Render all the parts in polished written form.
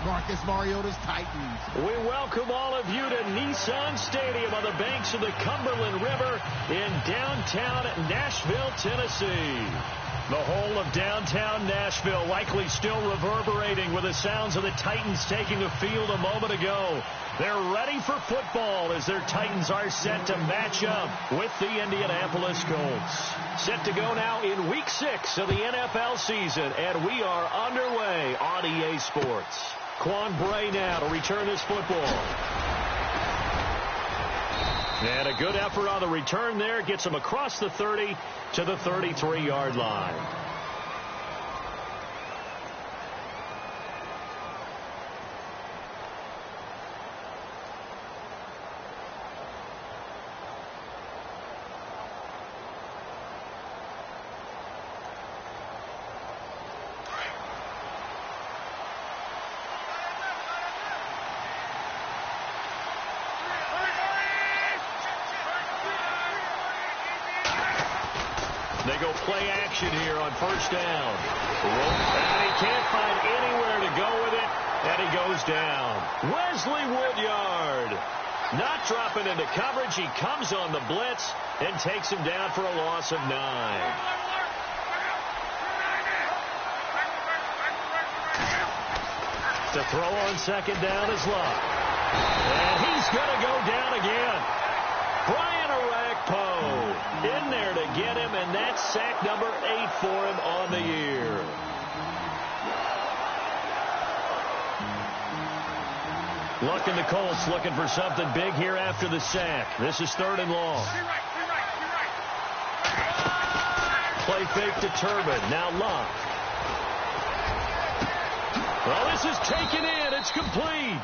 Marcus Mariota's Titans. We welcome all of you to Nissan Stadium on the banks of the Cumberland River in downtown Nashville, Tennessee. The whole of downtown Nashville likely still reverberating with the sounds of the Titans taking the field a moment ago. They're ready for football as their Titans are set to match up with the Indianapolis Colts. Set to go now in Week 6 of the NFL season, and we are underway on EA Sports. Quan Bray now to return this football. And a good effort on the return there. Gets him across the 30 to the 33-yard line. They go play action here on first down. And he can't find anywhere to go with it, and he goes down. Wesley Woodyard not dropping into coverage. He comes on the blitz and takes him down for a loss of 9. To throw on second down is Luck. And he's going to go down again. Brian Orakpo in there to get him, and that's sack number 8 for him on the year. Luck and the Colts looking for something big here after the sack. This is 3rd and long. Play fake to Turbin. Now Luck. Well, this is taken in. It's complete.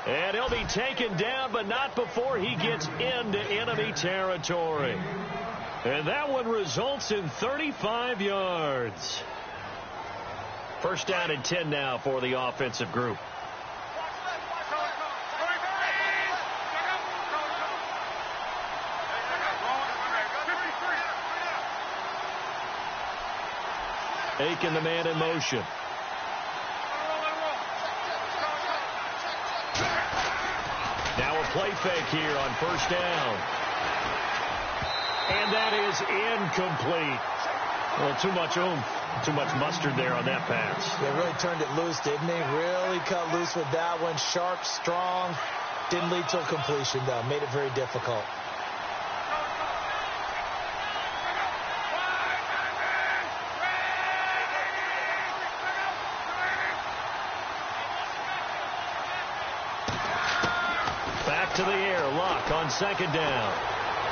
And he'll be taken down, but not before he gets into enemy territory. And that one results in 35 yards. First down and 10 now for the offensive group. Aiken, the man in motion. Now a play fake here on first down. And that is incomplete. Well, too much oomph, too much mustard there on that pass. They really turned it loose, didn't they? Really cut loose with that one. Sharp, strong. Didn't lead to a completion, though. Made it very difficult. To the air, Luck on second down.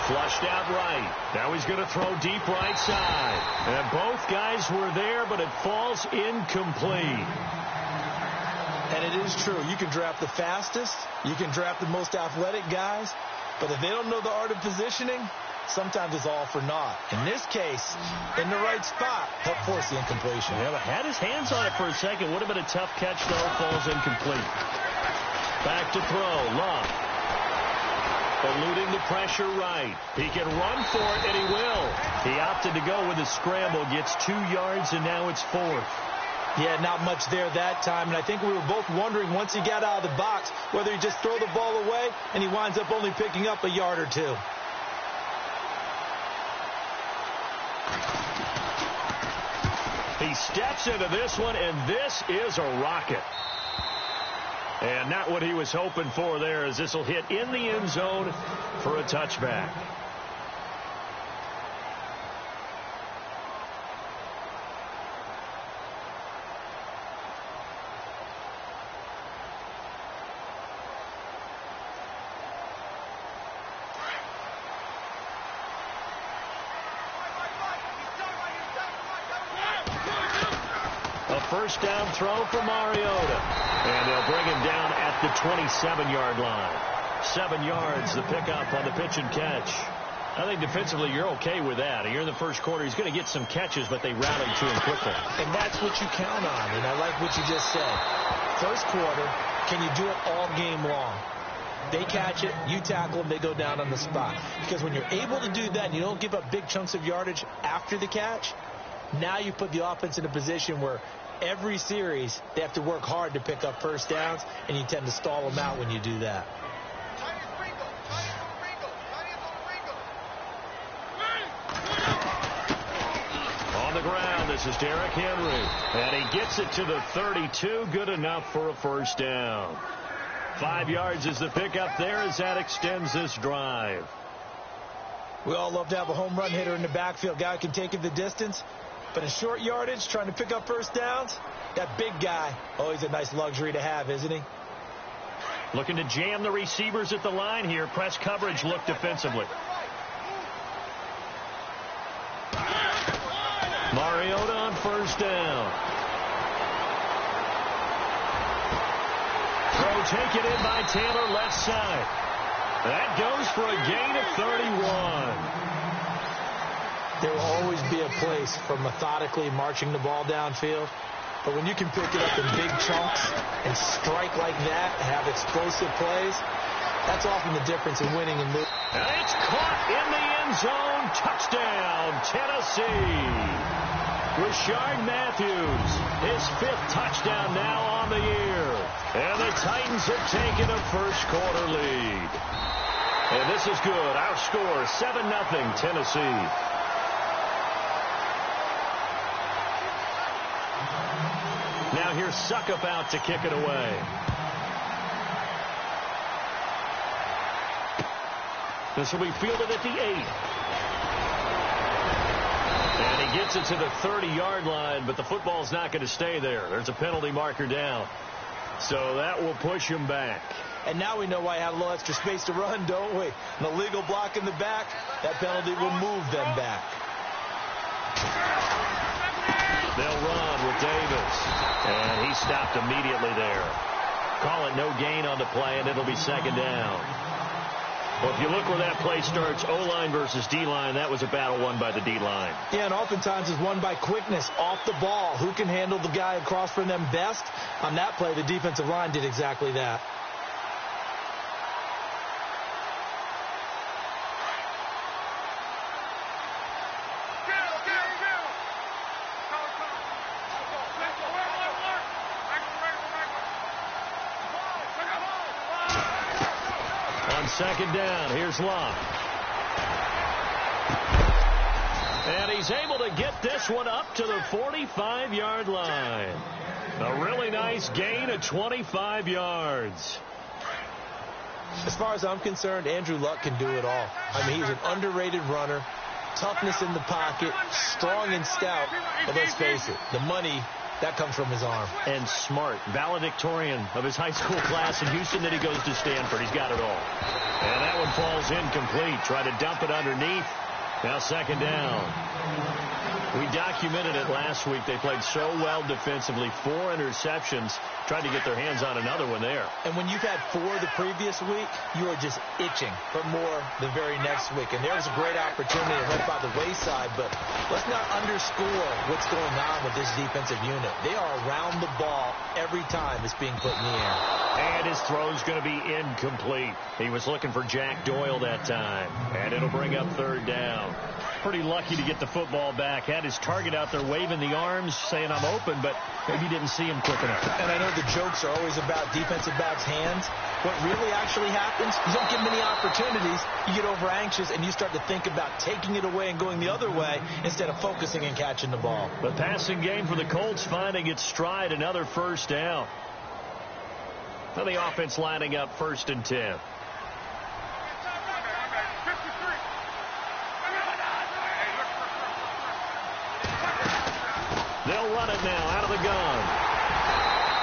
Flushed out right. Now he's going to throw deep right side. And both guys were there, but it falls incomplete. And it is true. You can draft the fastest. You can draft the most athletic guys. But if they don't know the art of positioning, sometimes it's all for naught. In this case, in the right spot, helped force the incompletion. Yeah, but had his hands on it for a second. Would have been a tough catch, though. Falls incomplete. Back to throw. Luck. Eluding the pressure right. He can run for it, and he will. He opted to go with a scramble, gets 2 yards, and now it's 4th. Yeah, not much there that time, and I think we were both wondering once he got out of the box whether he just throw the ball away, and he winds up only picking up a yard or 2. He steps into this one, and this is a rocket. And not what he was hoping for there, as this will hit in the end zone for a touchback. First down throw for Mariota. And they'll bring him down at the 27-yard line. 7 yards, the pickup on the pitch and catch. I think defensively you're okay with that. Here in the first quarter, he's going to get some catches, but they rallied to him quickly. And that's what you count on, and I like what you just said. First quarter, can you do it all game long? They catch it, you tackle them, they go down on the spot. Because when you're able to do that and you don't give up big chunks of yardage after the catch, now you put the offense in a position where every series, they have to work hard to pick up first downs, and you tend to stall them out when you do that. On the ground, this is Derrick Henry. And he gets it to the 32. Good enough for a first down. 5 yards is the pickup there as that extends this drive. We all love to have a home run hitter in the backfield. Guy can take it the distance. But in short yardage, trying to pick up first downs, that big guy, always a nice luxury to have, isn't he? Looking to jam the receivers at the line here. Press coverage look defensively. Mariota on first down. Throw taken in by Taylor left side. That goes for a gain of 31. There will always be a place for methodically marching the ball downfield. But when you can pick it up in big chunks and strike like that and have explosive plays, that's often the difference in winning and losing. And it's caught in the end zone. Touchdown, Tennessee. Richard Matthews, his 5th touchdown now on the year. And the Titans have taken a first-quarter lead. And this is good. Our score, 7-0 Tennessee. Now here's Suckup out to kick it away. This will be fielded at the 8. And he gets it to the 30-yard line, but the football's not going to stay there. There's a penalty marker down. So that will push him back. And now we know why I had a little extra space to run, don't we? An illegal block in the back, that penalty will move them back. They'll run with Davis. And he stopped immediately there. Call it no gain on the play, and it'll be second down. Well, if you look where that play starts, O-line versus D-line, that was a battle won by the D-line. Yeah, and oftentimes it's won by quickness off the ball. Who can handle the guy across from them best? On that play, the defensive line did exactly that. Second down. Here's Locke. And he's able to get this one up to the 45-yard line. A really nice gain of 25 yards. As far as I'm concerned, Andrew Luck can do it all. I mean, he's an underrated runner. Toughness in the pocket, strong and stout. But let's face it, the money, that comes from his arm. And smart. Valedictorian of his high school class in Houston. Then he goes to Stanford. He's got it all. And that one falls incomplete. Try to dump it underneath. Now second down. We documented it last week. They played so well defensively. 4 interceptions. Tried to get their hands on another one there. And when you've had 4 the previous week, you are just itching for more the very next week. And there's a great opportunity right by the wayside. But let's not underscore what's going on with this defensive unit. They are around the ball every time it's being put in the air. And his throw's going to be incomplete. He was looking for Jack Doyle that time. And it'll bring up third down. Pretty lucky to get the football back. Had his target out there waving the arms, saying I'm open, but maybe didn't see him quick enough. And I know the jokes are always about defensive backs' hands. What really actually happens, you don't get many opportunities. You get over anxious, and you start to think about taking it away and going the other way instead of focusing and catching the ball. The passing game for the Colts finding its stride, another first down. Now the offense lining up 1st and 10. They'll run it now out of the gun.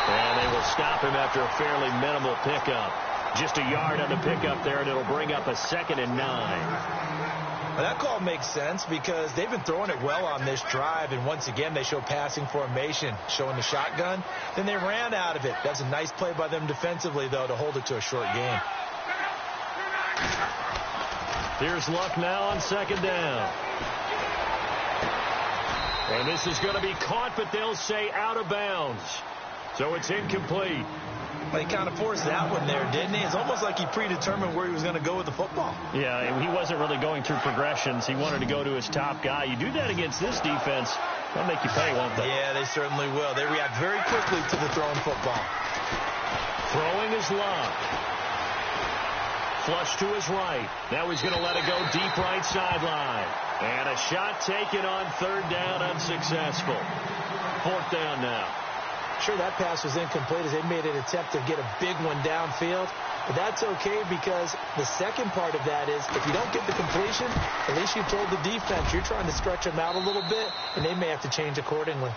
And they will stop him after a fairly minimal pickup. Just a yard on the pickup there, and it'll bring up a 2nd and 9. Well, that call makes sense because they've been throwing it well on this drive, and once again they show passing formation, showing the shotgun. Then they ran out of it. That's a nice play by them defensively, though, to hold it to a short game. Here's Luck now on 2nd down. And this is going to be caught, but they'll say out of bounds. So it's incomplete. Well, he kind of forced that one there, didn't he? It's almost like he predetermined where he was going to go with the football. Yeah, he wasn't really going through progressions. He wanted to go to his top guy. You do that against this defense, they'll make you pay, won't they? Yeah, they certainly will. They react very quickly to the thrown football. Throwing is Love. Flush to his right. Now he's going to let it go deep right sideline. And a shot taken on third down, unsuccessful. Fourth down now. Sure, that pass was incomplete as they made an attempt to get a big one downfield. But that's okay because the second part of that is if you don't get the completion, at least you told the defense you're trying to stretch them out a little bit, and they may have to change accordingly.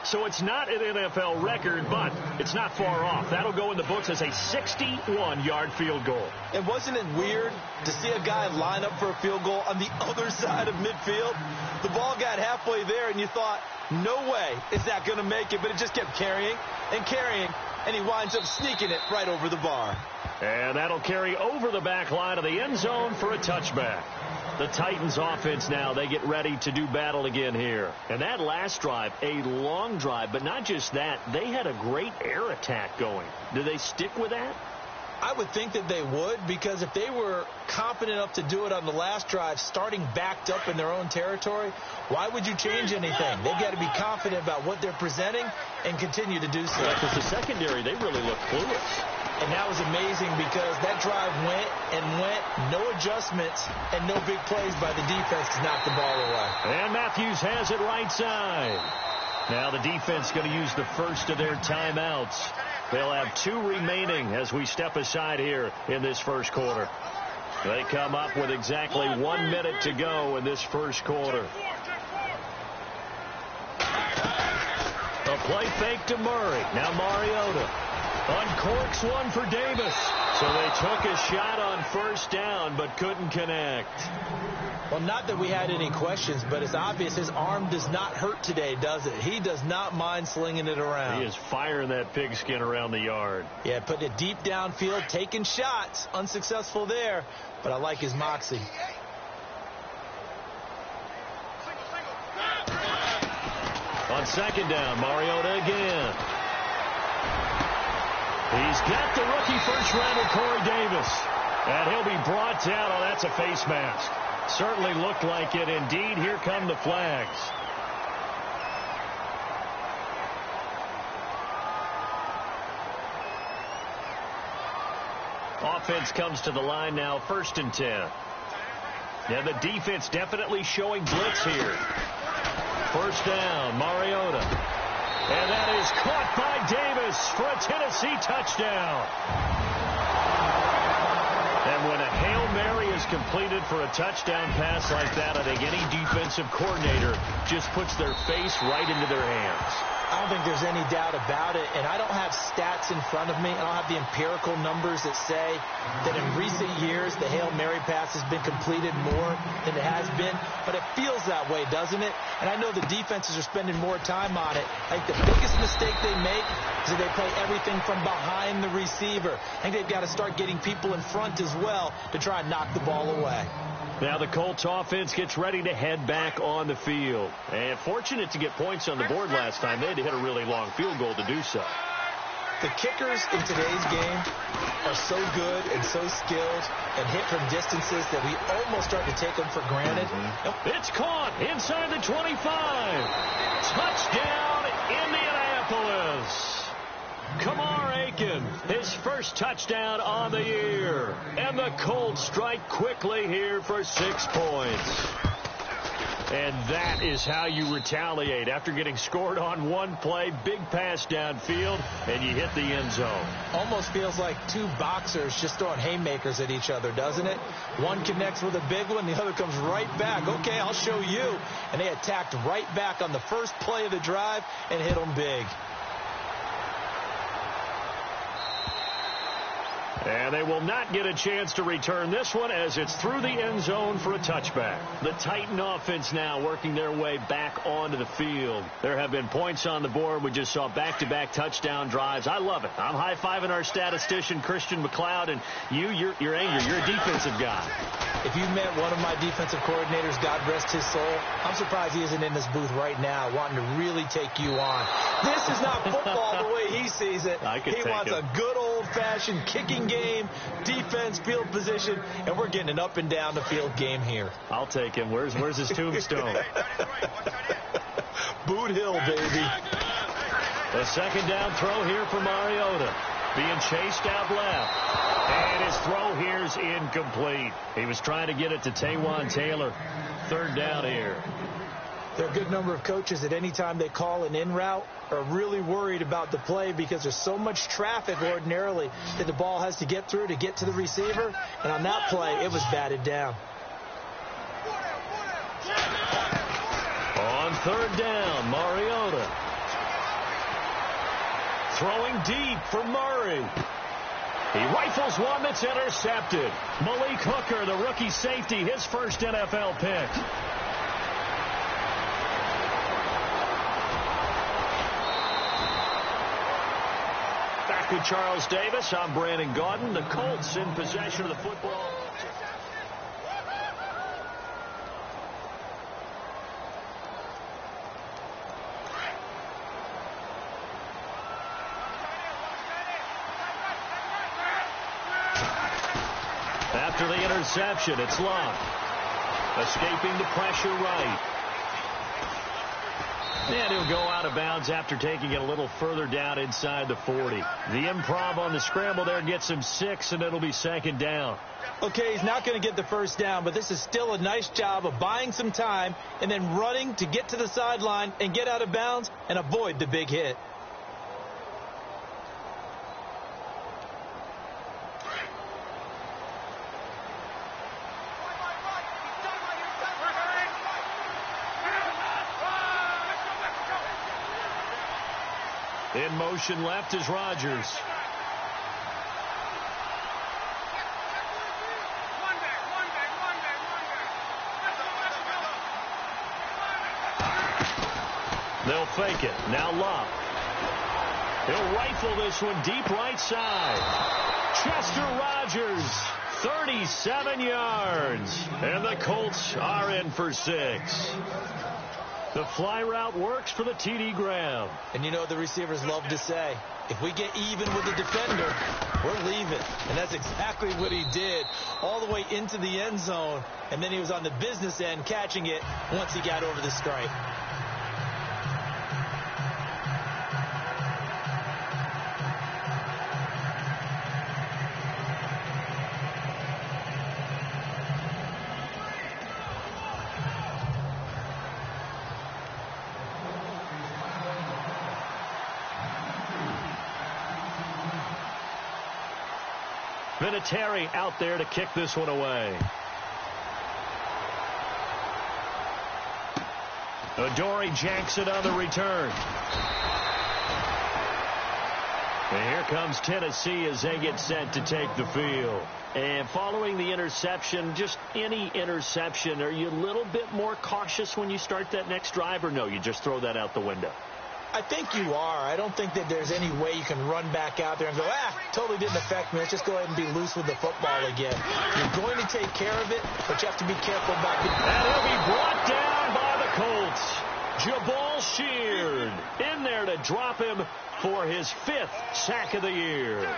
So it's not an NFL record, but it's not far off. That'll go in the books as a 61-yard field goal. And wasn't it weird to see a guy line up for a field goal on the other side of midfield? The ball got halfway there, and you thought, no way is that going to make it, but it just kept carrying and carrying, and he winds up sneaking it right over the bar. And that'll carry over the back line of the end zone for a touchback. The Titans offense now, they get ready to do battle again here. And that last drive, a long drive, but not just that, they had a great air attack going. Do they stick with that? I would think that they would, because if they were confident enough to do it on the last drive, starting backed up in their own territory, why would you change anything? They've got to be confident about what they're presenting and continue to do so. Because the secondary, they really look clueless. And that was amazing because that drive went and went, no adjustments, and no big plays by the defense to knock the ball away. And Matthews has it right side. Now the defense going to use the first of their timeouts. They'll have 2 remaining as we step aside here in this first quarter. They come up with exactly 1 minute to go in this first quarter. A play fake to Murray. Now Mariota uncorks one for Davis. So they took a shot on first down but couldn't connect. Well, not that we had any questions, but it's obvious his arm does not hurt today, does it? He does not mind slinging it around. He is firing that pigskin around the yard. Yeah, putting it deep downfield, taking shots. Unsuccessful there, but I like his moxie. On second down, Mariota again. He's got the rookie first-rounder Corey Davis. And he'll be brought down. Oh, that's a face mask. Certainly looked like it. Indeed, here come the flags. Offense comes to the line now, 1st and 10. Yeah, the defense definitely showing blitz here. First down, Mariota. And that is caught by Davis for a Tennessee touchdown. And when a Hail Mary is completed for a touchdown pass like that, I think any defensive coordinator just puts their face right into their hands. I don't think there's any doubt about it, and I don't have stats in front of me. I don't have the empirical numbers that say that in recent years the Hail Mary pass has been completed more than it has been, but it feels that way, doesn't it? And I know the defenses are spending more time on it. I think the biggest mistake they make is that they play everything from behind the receiver. I think they've got to start getting people in front as well to try and knock the ball away. Now the Colts offense gets ready to head back on the field. And fortunate to get points on the board last time. They had to hit a really long field goal to do so. The kickers in today's game are so good and so skilled and hit from distances that we almost start to take them for granted. It's caught inside the 25. Touchdown, Indianapolis. Kamar Aiken, his first touchdown on the year. And the Colts strike quickly here for 6 points. And that is how you retaliate. After getting scored on one play, big pass downfield, and you hit the end zone. Almost feels like 2 boxers just throwing haymakers at each other, doesn't it? One connects with a big one, the other comes right back. Okay, I'll show you. And they attacked right back on the first play of the drive and hit them big. And they will not get a chance to return this one as it's through the end zone for a touchback. The Titan offense now working their way back onto the field. There have been points on the board. We just saw back-to-back touchdown drives. I love it. I'm high-fiving our statistician, Christian McLeod, and you're angry. You're a defensive guy. If you met one of my defensive coordinators, God rest his soul, I'm surprised he isn't in this booth right now wanting to really take you on. This is not football the way he sees it. He wants a good old-fashioned kicking game, defense, field position, and we're getting an up-and-down-the-field game here. I'll take him. Where's his tombstone? Boot Hill, baby. The second down throw here for Mariota. Being chased out left. And his throw here is incomplete. He was trying to get it to Taywan Taylor. Third down here. There are a good number of coaches at any time they call an in route are really worried about the play because there's so much traffic ordinarily that the ball has to get through to get to the receiver. And on that play, it was batted down. On third down, Mariota. Throwing deep for Murray. He rifles one that's intercepted. Malik Hooker, the rookie safety, his first NFL pick. Back with Charles Davis, I'm Brandon Gaudin. The Colts in possession of the football. After the interception, it's Love. Escaping the pressure right. And he'll go out of bounds after taking it a little further down inside the 40. The improv on the scramble there gets him 6, and it'll be second down. Okay, he's not going to get the first down, but this is still a nice job of buying some time and then running to get to the sideline and get out of bounds and avoid the big hit. In motion left is Rodgers. They'll fake it. Now Love. He'll rifle this one deep right side. Chester Rogers, 37 yards. And the Colts are in for 6. The fly route works for the TD Graham. And you know the receivers love to say, if we get even with the defender, we're leaving. And that's exactly what he did all the way into the end zone. And then he was on the business end catching it once he got over the stripe. Vinatieri out there to kick this one away. Adoree Jackson on the return. And here comes Tennessee as they get set to take the field. And following the interception, just any interception, are you a little bit more cautious when you start that next drive, or no, you just throw that out the window? I think you are. I don't think that there's any way you can run back out there and go, totally didn't affect me. Let's just go ahead and be loose with the football again. You're going to take care of it, but you have to be careful about it. And he'll be brought down by the Colts. Jabal Sheard in there to drop him for his 5th sack of the year.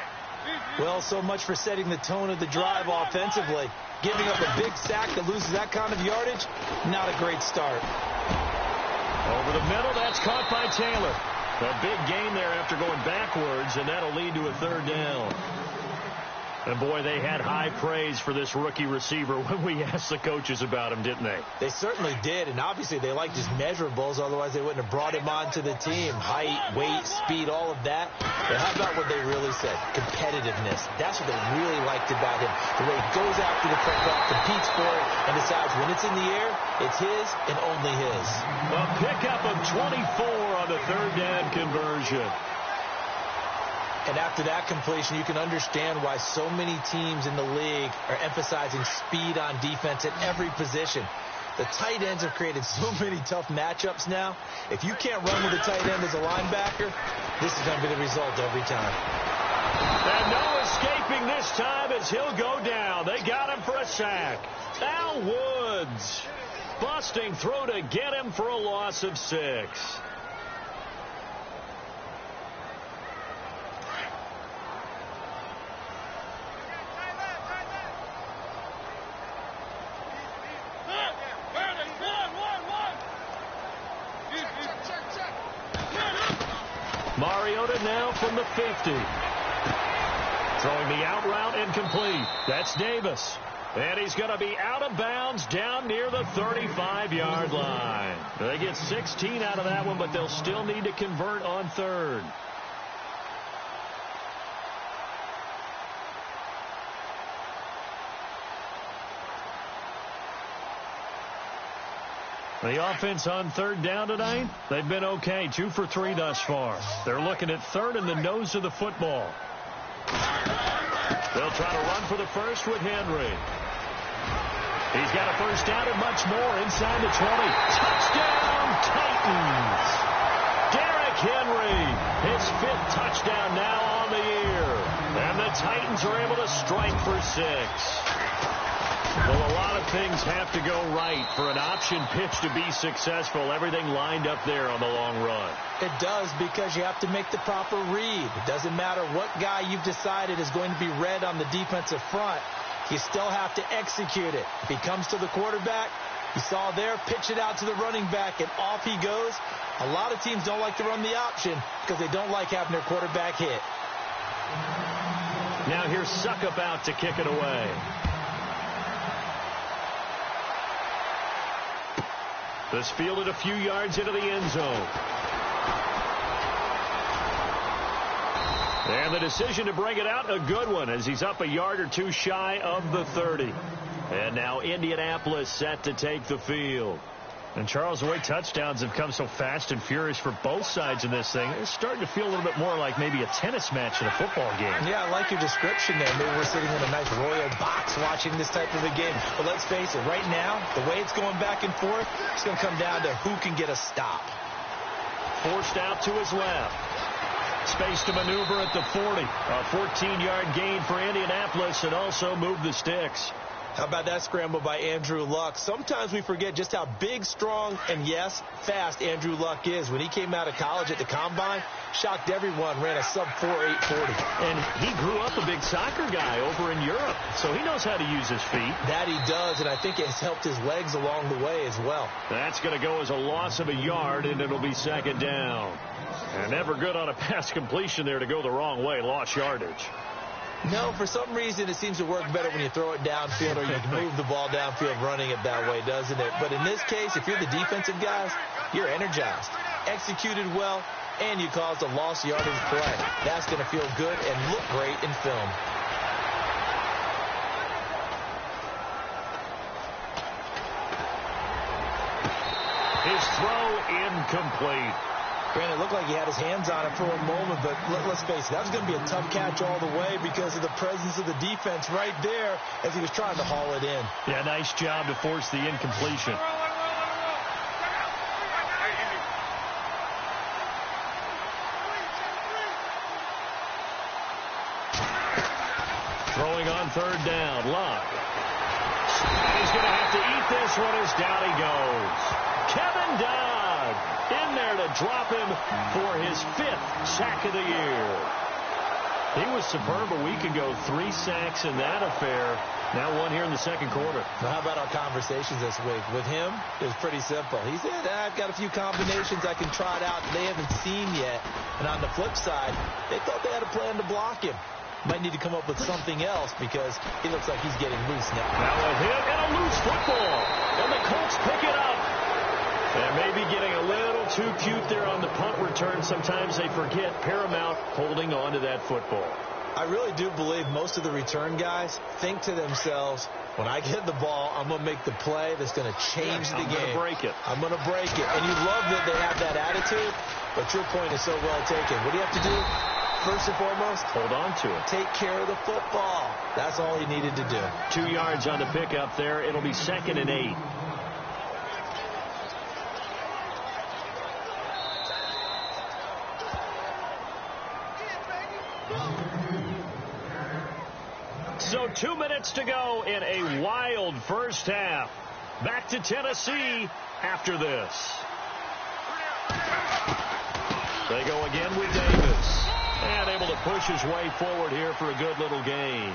Well, so much for setting the tone of the drive offensively. Giving up a big sack that loses that kind of yardage, not a great start. Over the middle, that's caught by Taylor. A big gain there after going backwards, and that'll lead to a third down. And, boy, they had high praise for this rookie receiver when we asked the coaches about him, didn't they? They certainly did, and obviously they liked his measurables. Otherwise, they wouldn't have brought him onto the team. Height, weight, speed, all of that. But how about what they really said? Competitiveness. That's what they really liked about him. The way he goes after the football, competes for it, and decides when it's in the air, it's his and only his. A pickup of 24 on the third down conversion. And after that completion, you can understand why so many teams in the league are emphasizing speed on defense at every position. The tight ends have created so many tough matchups now. If you can't run with a tight end as a linebacker, this is going to be the result every time. And no escaping this time as he'll go down. They got him for a sack. Al Woods busting through to get him for a loss of 6. Mariota now from the 50. Throwing the out route incomplete. That's Davis. And he's going to be out of bounds down near the 35-yard line. They get 16 out of that one, but they'll still need to convert on 3rd. The offense on 3rd down tonight, they've been okay. 2 for 3 thus far. They're looking at 3rd and the nose of the football. They'll try to run for the first with Henry. He's got a first down and much more inside the 20. Touchdown, Titans. Derrick Henry, his 5th touchdown now on the year. And the Titans are able to strike for 6. Well, a lot of things have to go right for an option pitch to be successful. Everything lined up there on the long run. It does, because you have to make the proper read. It doesn't matter what guy you've decided is going to be read on the defensive front. You still have to execute it. If he comes to the quarterback, you saw there, pitch it out to the running back, and off he goes. A lot of teams don't like to run the option because they don't like having their quarterback hit. Now here's Suckup out to kick it away. This fielded a few yards into the end zone. And the decision to bring it out, a good one, as he's up a yard or 2 shy of the 30. And now Indianapolis set to take the field. And Charles, the way touchdowns have come so fast and furious for both sides in this thing, it's starting to feel a little bit more like maybe a tennis match in a football game. Yeah, I like your description there. Maybe we're sitting in a nice royal box watching this type of a game. But let's face it, right now, the way it's going back and forth, it's going to come down to who can get a stop. Forced out to his left. Space to maneuver at the 40. A 14-yard gain for Indianapolis, and also move the sticks. How about that scramble by Andrew Luck? Sometimes we forget just how big, strong, and, yes, fast Andrew Luck is. When he came out of college at the Combine, shocked everyone, ran a sub-4 840. And he grew up a big soccer guy over in Europe, so he knows how to use his feet. That he does, and I think it has helped his legs along the way as well. That's going to go as a loss of a yard, and it'll be 2nd down. And never good on a pass completion there to go the wrong way, lost yardage. No, for some reason it seems to work better when you throw it downfield or you move the ball downfield running it that way, doesn't it? But in this case, if you're the defensive guys, you're energized, executed well, and you caused a lost yardage play. That's going to feel good and look great in film. His throw incomplete. Granted, it looked like he had his hands on it for a moment, but let's face it, that was going to be a tough catch all the way because of the presence of the defense right there as he was trying to haul it in. Yeah, nice job to force the incompletion. Throwing on 3rd down, Luck. And he's going to have to eat this one as down he goes. Kevin Dodd in there to drop him for his 5th sack of the year. He was superb a week ago. 3 sacks in that affair. Now 1 here in the 2nd quarter. Now, how about our conversations this week? With him, it was pretty simple. He said, I've got a few combinations I can try it out they haven't seen yet. And on the flip side, they thought they had a plan to block him. Might need to come up with something else because he looks like he's getting loose now. Now a hit and a loose football. And the Colts pick it up. And maybe getting a little too cute there on the punt return. Sometimes they forget Paramount holding on to that football. I really do believe most of the return guys think to themselves, when I get the ball, I'm going to make the play that's going to change the game. I'm going to break it. I'm going to break it. And you love that they have that attitude, but your point is so well taken. What do you have to do? First and foremost, hold on to it. Take care of the football. That's all he needed to do. 2 yards on the pickup there. It'll be 2nd and 8. So 2 minutes to go in a wild first half. Back to Tennessee after this. They go again with Davis. And able to push his way forward here for a good little gain.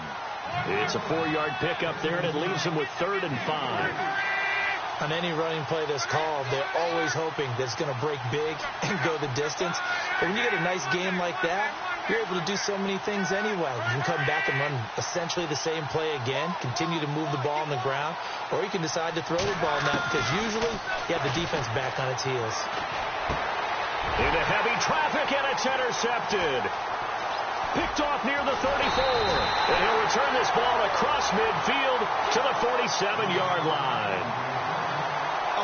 It's a 4-yard pickup there, and it leaves him with 3rd and 5. On any running play that's called, they're always hoping that it's going to break big and go the distance. But when you get a nice game like that, you're able to do so many things anyway. You can come back and run essentially the same play again, continue to move the ball on the ground, or you can decide to throw the ball now because usually you have the defense back on its heels. Into heavy traffic, and it's intercepted. Picked off near the 34. And he'll return this ball across midfield to the 47-yard line.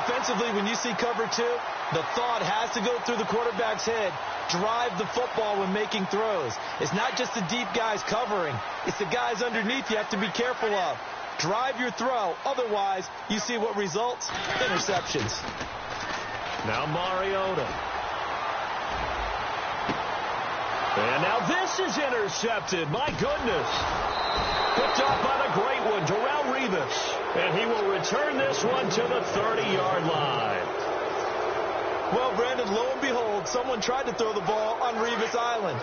Offensively, when you see cover 2, the thought has to go through the quarterback's head. Drive the football when making throws. It's not just the deep guys covering. It's the guys underneath you have to be careful of. Drive your throw. Otherwise, you see what results? Interceptions. Now Mariota. And now this is intercepted. My goodness. Picked off by the great one, Darrelle Revis. And he will return this one to the 30-yard line. Well, Brandon, lo and behold, someone tried to throw the ball on Revis Island.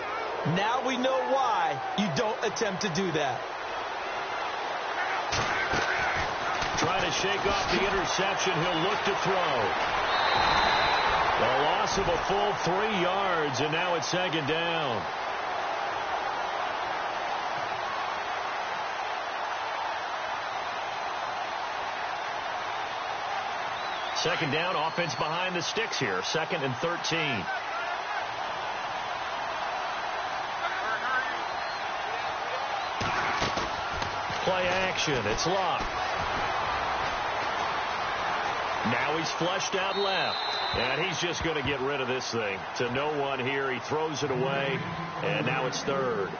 Now we know why you don't attempt to do that. Trying to shake off the interception. He'll look to throw. A loss of a full 3 yards, and now it's 2nd down. Second down, offense behind the sticks here. 2nd and 13. Play action. It's locked. Now he's flushed out left. And he's just going to get rid of this thing. To no one here. He throws it away. And now it's 3rd.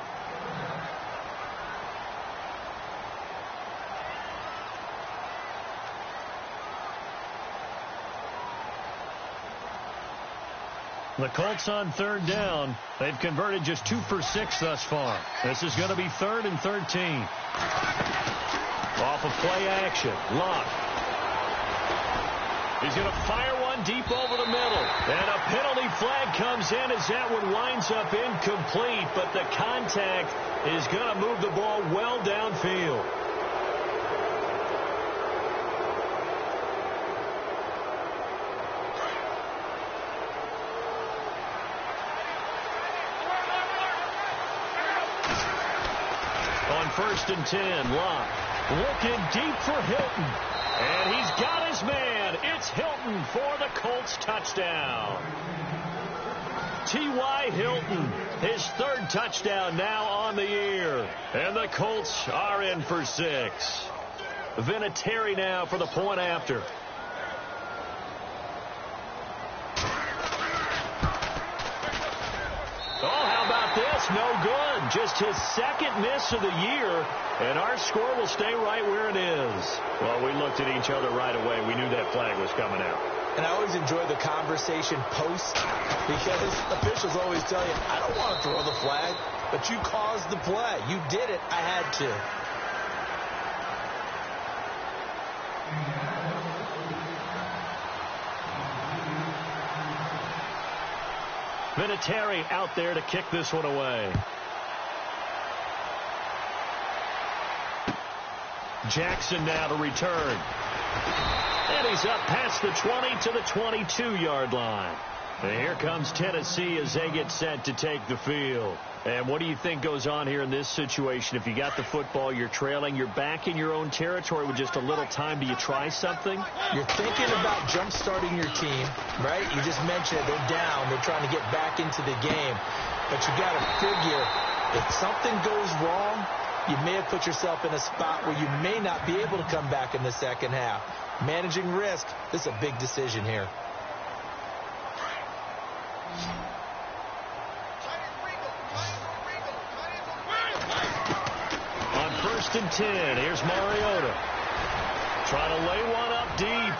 The Colts on 3rd down. They've converted just 2 for 6 thus far. This is going to be 3rd and 13. Off of play action. Lock. He's going to fire one deep over the middle. And a penalty flag comes in as that one winds up incomplete. But the contact is going to move the ball well downfield. On 1st and 10, Locke looking deep for Hilton. And he's got his man. It's Hilton for the Colts touchdown. T.Y. Hilton, his 3rd touchdown now on the year. And the Colts are in for 6. Vinatieri now for the point after. Oh, how about this? No good. Just his 2nd miss of the year, and our score will stay right where it is. Well, we looked at each other right away. We knew that flag was coming out. And I always enjoy the conversation post because officials always tell you, I don't want to throw the flag, but you caused the play. You did it. I had to. Vinatieri out there to kick this one away. Jackson now to return. And he's up past the 20 to the 22-yard line. And here comes Tennessee as they get set to take the field. And what do you think goes on here in this situation? If you got the football, you're trailing, you're back in your own territory with just a little time. Do you try something? You're thinking about jump-starting your team, right? You just mentioned it. They're down. They're trying to get back into the game. But you got to figure if something goes wrong, you may have put yourself in a spot where you may not be able to come back in the second half. Managing risk, this is a big decision here. 1st and 10. Here's Mariota. Trying to lay one up deep.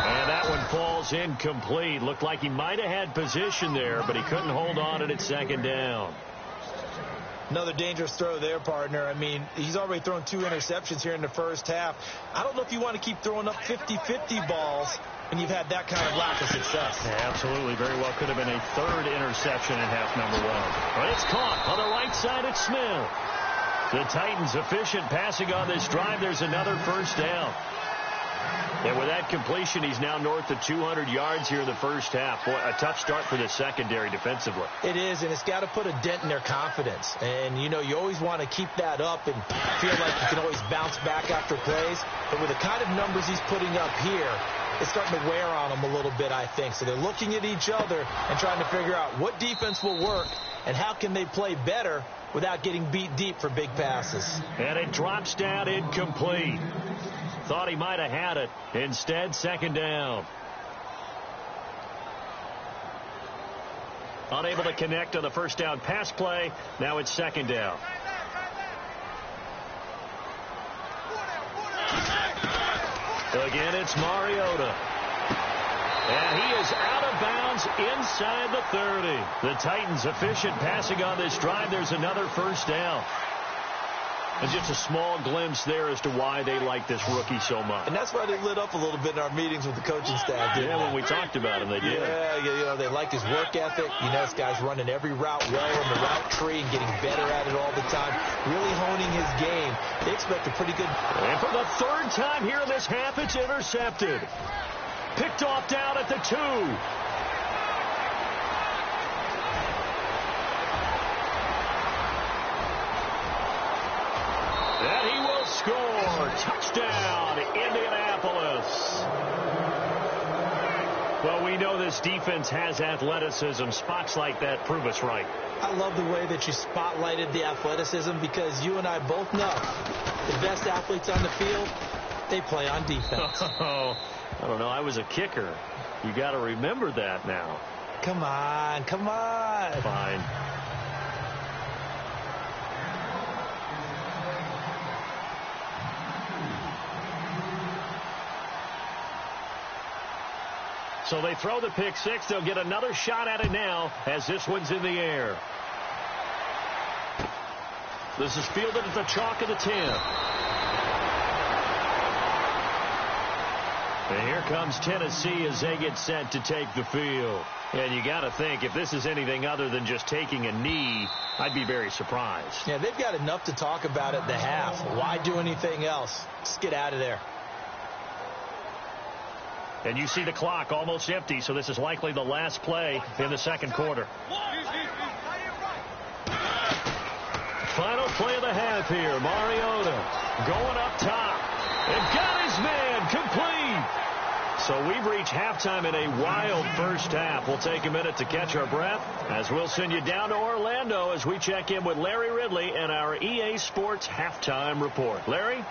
And that one falls incomplete. Looked like he might have had position there, but he couldn't hold on at 2nd down. Another dangerous throw there, partner. I mean, he's already thrown 2 interceptions here in the first half. I don't know if you want to keep throwing up 50-50 balls when you've had that kind of lack of success. Yeah, absolutely. Very well could have been a 3rd interception in half number 1. But it's caught on the right side at Smith. The Titans efficient passing on this drive. There's another 1st down. And with that completion, he's now north of 200 yards here in the first half. Boy, a tough start for the secondary defensively. It is, and it's got to put a dent in their confidence. And, you know, you always want to keep that up and feel like you can always bounce back after plays. But with the kind of numbers he's putting up here, it's starting to wear on them a little bit, I think. So they're looking at each other and trying to figure out what defense will work and how can they play better without getting beat deep for big passes. And it drops down incomplete. Thought he might have had it. Instead, 2nd down. Unable to connect on the 1st down pass play. Now it's 2nd down. Again, it's Mariota. And he is out of bounds inside the 30. The Titans efficient passing on this drive. There's another 1st down. And just a small glimpse there as to why they like this rookie so much. And that's why they lit up a little bit in our meetings with the coaching staff. Yeah, when we talked about him, they did. Yeah, you know, they like his work ethic. You know, this guy's running every route well in the route tree and getting better at it all the time, really honing his game. They expect a pretty good... And for the 3rd time here in this half, it's intercepted. Picked off down at the 2. And he will score. Touchdown, Indianapolis. Well, we know this defense has athleticism. Spots like that prove us right. I love the way that you spotlighted the athleticism because you and I both know the best athletes on the field, they play on defense. Oh, I don't know. I was a kicker. You got to remember that now. Come on, come on. Fine. So they throw the pick 6. They'll get another shot at it now as this one's in the air. This is fielded at the chalk of the 10. And here comes Tennessee as they get set to take the field. And you got to think, if this is anything other than just taking a knee, I'd be very surprised. Yeah, they've got enough to talk about at the half. Why do anything else? Just get out of there. And you see the clock almost empty, so this is likely the last play in the 2nd quarter. Final play of the half here. Mariota going up top. And got his man complete. So we've reached halftime in a wild first half. We'll take a minute to catch our breath as we'll send you down to Orlando as we check in with Larry Ridley and our EA Sports Halftime Report. Larry?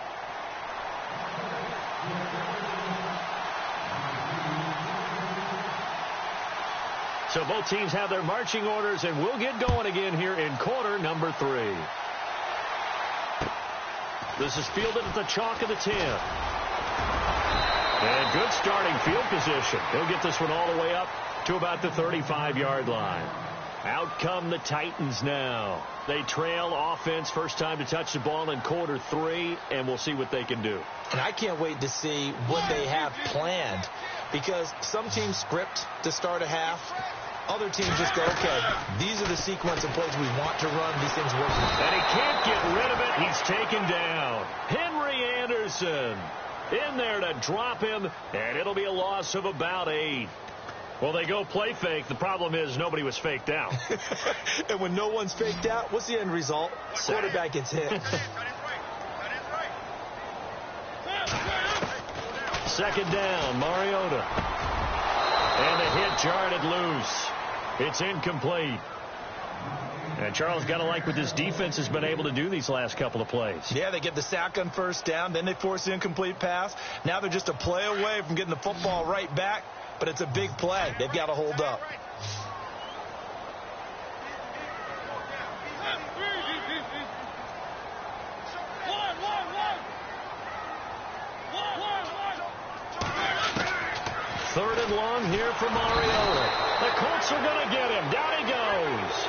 So both teams have their marching orders, and we'll get going again here in quarter number 3. This is fielded at the chalk of the 10. And good starting field position. He'll get this one all the way up to about the 35-yard line. Out come the Titans now. They trail offense, first time to touch the ball in quarter 3, and we'll see what they can do. And I can't wait to see what they have planned, because some teams script to start a half. Other teams just go, okay, these are the sequence of plays we want to run. These things work. And he can't get rid of it. He's taken down. Henry Anderson in there to drop him, and it'll be a loss of about 8. Well, they go play fake. The problem is nobody was faked out. And when no one's faked out, what's the end result? Quarterback gets hit. 2nd down, Mariota. And the hit jarred loose. It's incomplete. And Charles, got to like what this defense has been able to do these last couple of plays. Yeah, they get the sack on first down. Then they force the incomplete pass. Now they're just a play away from getting the football right back. But it's a big play. They've got to hold up. and long here for Mariota. The Colts are going to get him. Down he goes.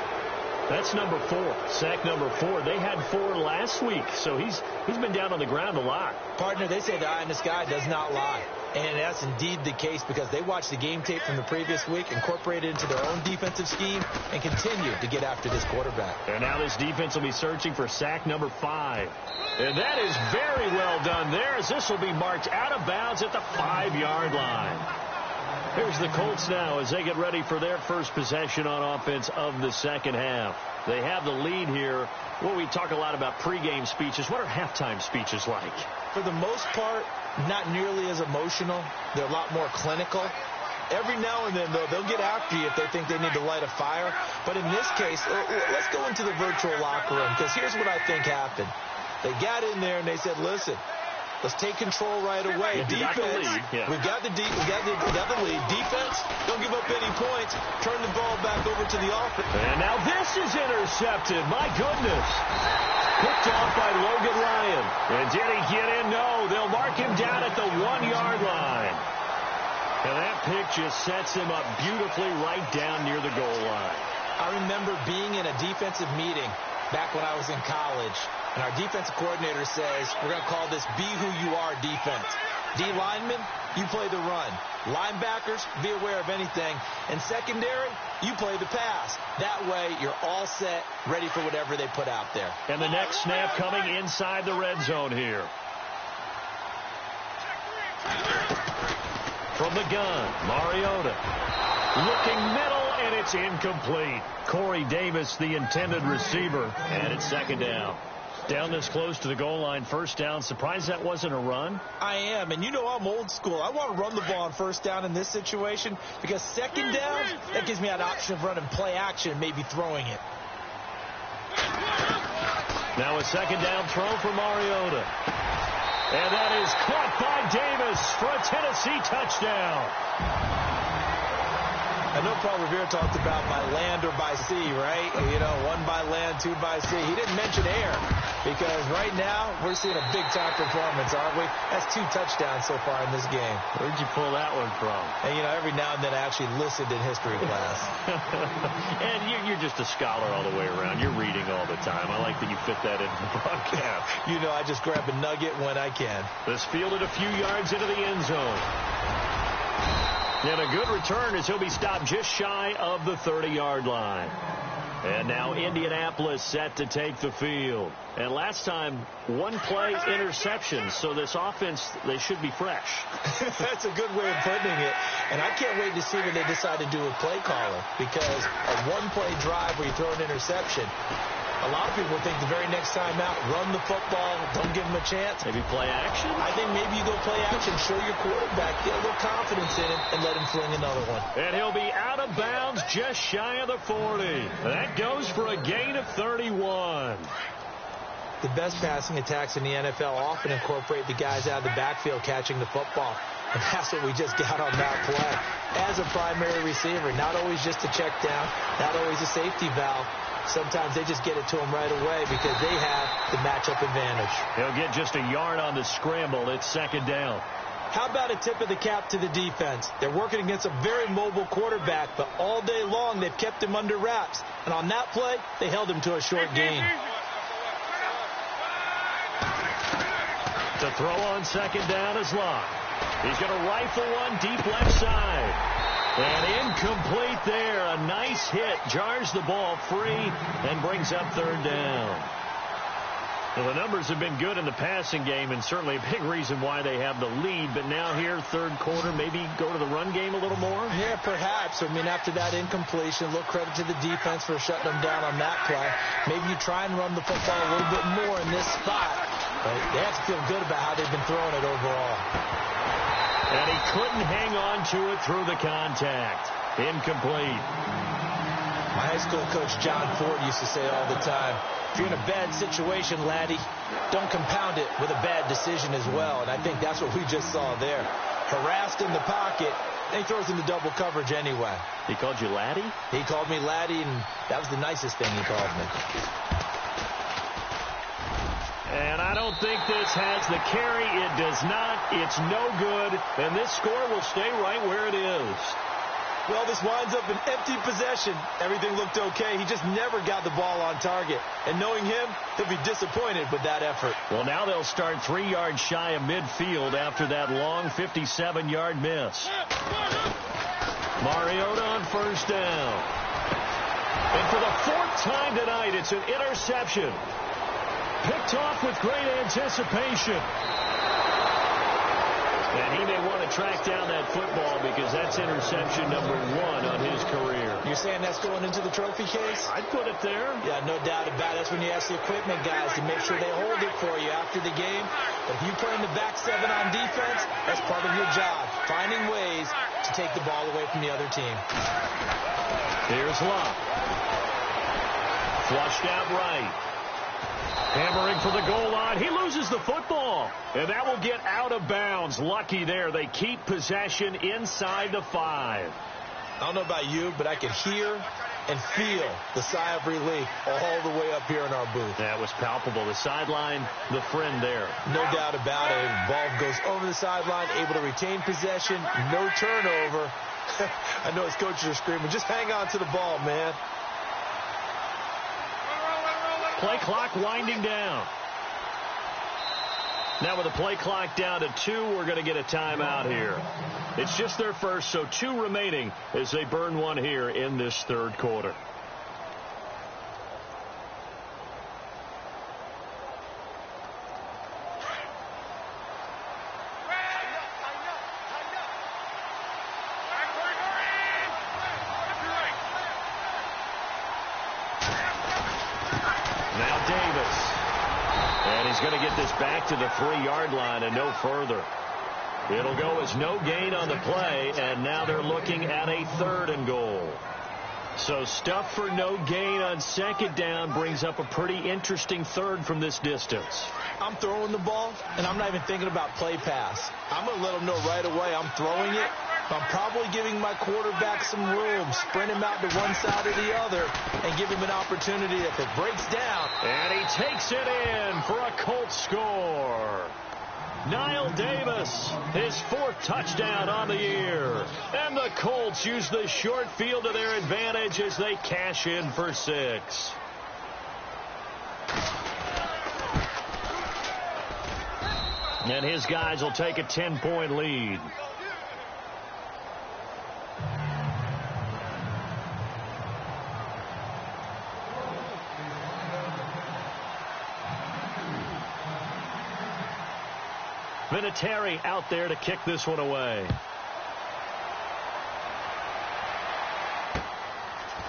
That's number 4. Sack number 4. They had 4 last week, so he's been down on the ground a lot. Partner, they say the eye in the sky does not lie. And that's indeed the case because they watched the game tape from the previous week, incorporated it into their own defensive scheme, and continued to get after this quarterback. And now this defense will be searching for sack number 5. And that is very well done there, as this will be marked out of bounds at the 5-yard line. Here's the Colts now as they get ready for their first possession on offense of the second half. They have the lead here. Well, we talk a lot about pregame speeches. What are halftime speeches like? For the most part, not nearly as emotional. They're a lot more clinical. Every now and then, though, they'll get after you if they think they need to light a fire. But in this case, let's go into the virtual locker room, because here's what I think happened. They got in there and they said, listen, let's take control right away. Defense, we've got the lead. Defense, don't give up any points. Turn the ball back over to the offense. And now this is intercepted. My goodness. Picked off by Logan Ryan. And did he get in? No. They'll mark him down at the 1-yard line. And that pick just sets him up beautifully right down near the goal line. I remember being in a defensive meeting back when I was in college, and our defensive coordinator says, we're going to call this Be Who You Are defense. D linemen, you play the run. Linebackers, be aware of anything. And secondary, you play the pass. That way, you're all set, ready for whatever they put out there. And the next snap coming inside the red zone here. From the gun, Mariota. Looking middle, and it's incomplete. Corey Davis, the intended receiver, and it's second down. Down this close to the goal line, first down. Surprised that wasn't a run? I am, and you know I'm old school. I want to run the ball on first down in this situation because second down, that gives me an option of running play action and maybe throwing it. Now a second down throw for Mariota. And that is caught by Davis for a Tennessee touchdown. I know Paul Revere talked about by land or by sea, right? You know, 1 by land, 2 by sea. He didn't mention air because right now we're seeing a big-time performance, aren't we? That's 2 touchdowns so far in this game. Where'd you pull that one from? And, you know, every now and then I actually listened in history class. And you're just a scholar all the way around. You're reading all the time. I like that you fit that into the broadcast. You know, I just grab a nugget when I can. This fielded a few yards into the end zone. And a good return as he'll be stopped just shy of the 30-yard line. And now Indianapolis set to take the field. And last time, 1-play interception. So this offense, they should be fresh. That's a good way of putting it. And I can't wait to see what they decide to do with play calling. Because a 1-play drive where you throw an interception, a lot of people think the very next time out, run the football, don't give him a chance. Maybe play action? I think maybe you go play action, show your quarterback, get a little confidence in him, and let him fling another one. And he'll be out of bounds just shy of the 40. That goes for a gain of 31. The best passing attacks in the NFL often incorporate the guys out of the backfield catching the football. And that's what we just got on that play. As a primary receiver, not always just a check down, not always a safety valve. Sometimes they just get it to him right away because they have the matchup advantage. He'll get just a yard on the scramble. It's second down. How about a tip of the cap to the defense? They're working against a very mobile quarterback, but all day long they've kept him under wraps. And on that play, they held him to a short gain. To throw on second down is Locke. He's going to rifle one deep left side. And incomplete there. A nice hit. Jars the ball free and brings up third down. Well, the numbers have been good in the passing game and certainly a big reason why they have the lead. But now here, third quarter, maybe go to the run game a little more? Yeah, perhaps. I mean, after that incompletion, a little credit to the defense for shutting them down on that play. Maybe you try and run the football a little bit more in this spot. But they have to feel good about how they've been throwing it overall. And he couldn't hang on to it through the contact. Incomplete. My high school coach, John Ford, used to say all the time, if you're in a bad situation, laddie, don't compound it with a bad decision as well. And I think that's what we just saw there. Harassed in the pocket, and he throws into double coverage anyway. He called you laddie? He called me laddie, and that was the nicest thing he called me. And I don't think this has the carry. It does not. It's no good. And this score will stay right where it is. Well, this winds up an empty possession. Everything looked okay. He just never got the ball on target. And knowing him, he'll be disappointed with that effort. Well, now they'll start 3 yards shy of midfield after that long 57-yard miss. Mariota on first down. And for the 4th time tonight, it's an interception. Picked off with great anticipation. And he may want to track down that football because that's interception number 1 on his career. You're saying that's going into the trophy case? I'd put it there. Yeah, no doubt about it. That's when you ask the equipment guys to make sure they hold it for you after the game. But if you play in the back 7 on defense, that's part of your job, finding ways to take the ball away from the other team. Here's Love. Flushed out right. Hammering for the goal line. He loses the football. And that will get out of bounds. Lucky there. They keep possession inside the 5. I don't know about you, but I can hear and feel the sigh of relief all the way up here in our booth. That was palpable. The sideline, the friend there. No doubt about it. The ball goes over the sideline, able to retain possession, no turnover. I know his coaches are screaming, just hang on to the ball, man. Play clock winding down. Now with the play clock down to 2, we're going to get a timeout here. It's just their first, so 2 remaining as they burn one here in this 3rd quarter. Going to get this back to the 3-yard line and no further. It'll go as no gain on the play, and now they're looking at a 3rd and goal. So stuff for no gain on 2nd down brings up a pretty interesting 3rd from this distance. I'm throwing the ball, and I'm not even thinking about play pass. I'm going to let them know right away I'm throwing it. I'm probably giving my quarterback some room, sprint him out to one side or the other, and give him an opportunity if it breaks down. And he takes it in for a Colts score. Niall Davis, his 4th touchdown on the year. And the Colts use the short field to their advantage as they cash in for 6. And his guys will take a 10-point lead. Vinatieri out there to kick this one away.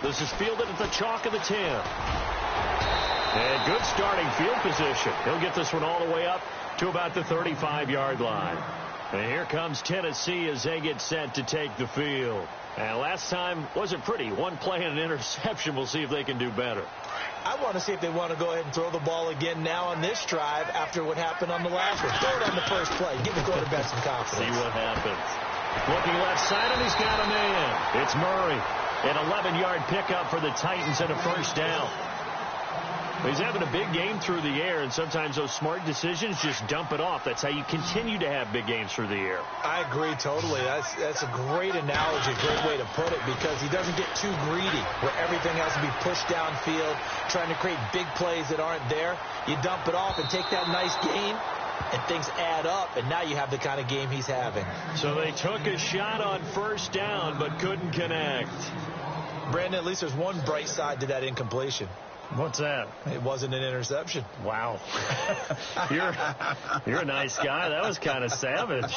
This is fielded at the chalk of the 10. And good starting field position. He'll get this one all the way up to about the 35-yard line. And here comes Tennessee as they get set to take the field. And last time wasn't pretty. 1 play and an interception. We'll see if they can do better. I want to see if they want to go ahead and throw the ball again now on this drive after what happened on the last one. Throw it on the first play. Give the quarterback some confidence. See what happens. Looking left side, and he's got a man. It's Murray. An 11-yard pickup for the Titans and a 1st down. He's having a big game through the air, and sometimes those smart decisions just dump it off. That's how you continue to have big games through the air. I agree totally. That's a great analogy, great way to put it, because he doesn't get too greedy where everything has to be pushed downfield, trying to create big plays that aren't there. You dump it off and take that nice gain, and things add up, and now you have the kind of game he's having. So they took a shot on 1st down but couldn't connect. Brandon, at least there's one bright side to that incompletion. What's that? It wasn't an interception. Wow. You're a nice guy. That was kind of savage.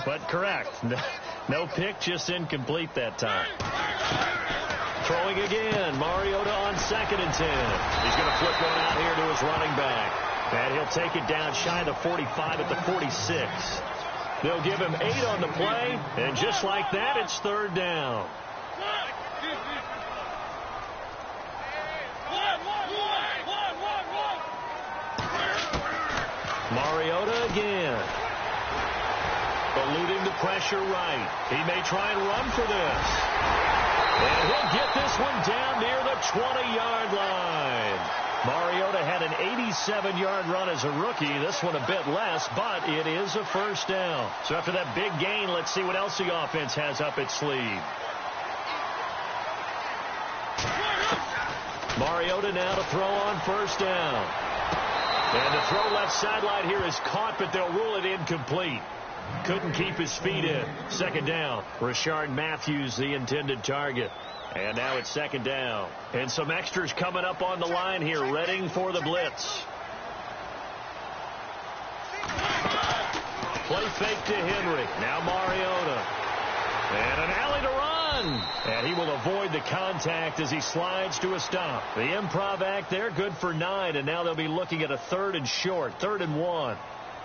But correct. No pick, just incomplete that time. Throwing again. Mariota on 2nd and 10. He's going to flip one out here to his running back. And he'll take it down shy of the 45 at the 46. They'll give him 8 on the play. And just like that, it's 3rd down. Mariota again. Eluding the pressure right. He may try and run for this. And he'll get this one down near the 20-yard line. Mariota had an 87-yard run as a rookie. This one a bit less, but it is a first down. So after that big gain, let's see what else the offense has up its sleeve. Mariota now to throw on first down. And the throw left sideline here is caught, but they'll rule it incomplete. Couldn't keep his feet in. Second down. Rashard Matthews, the intended target. And now it's second down. And some extras coming up on the line here, readying for the blitz. Play fake to Henry. Now Mariota. And an alley to run. And he will avoid the contact as he slides to a stop. The improv act there, good for 9. And now they'll be looking at a 3rd and short, 3rd and 1.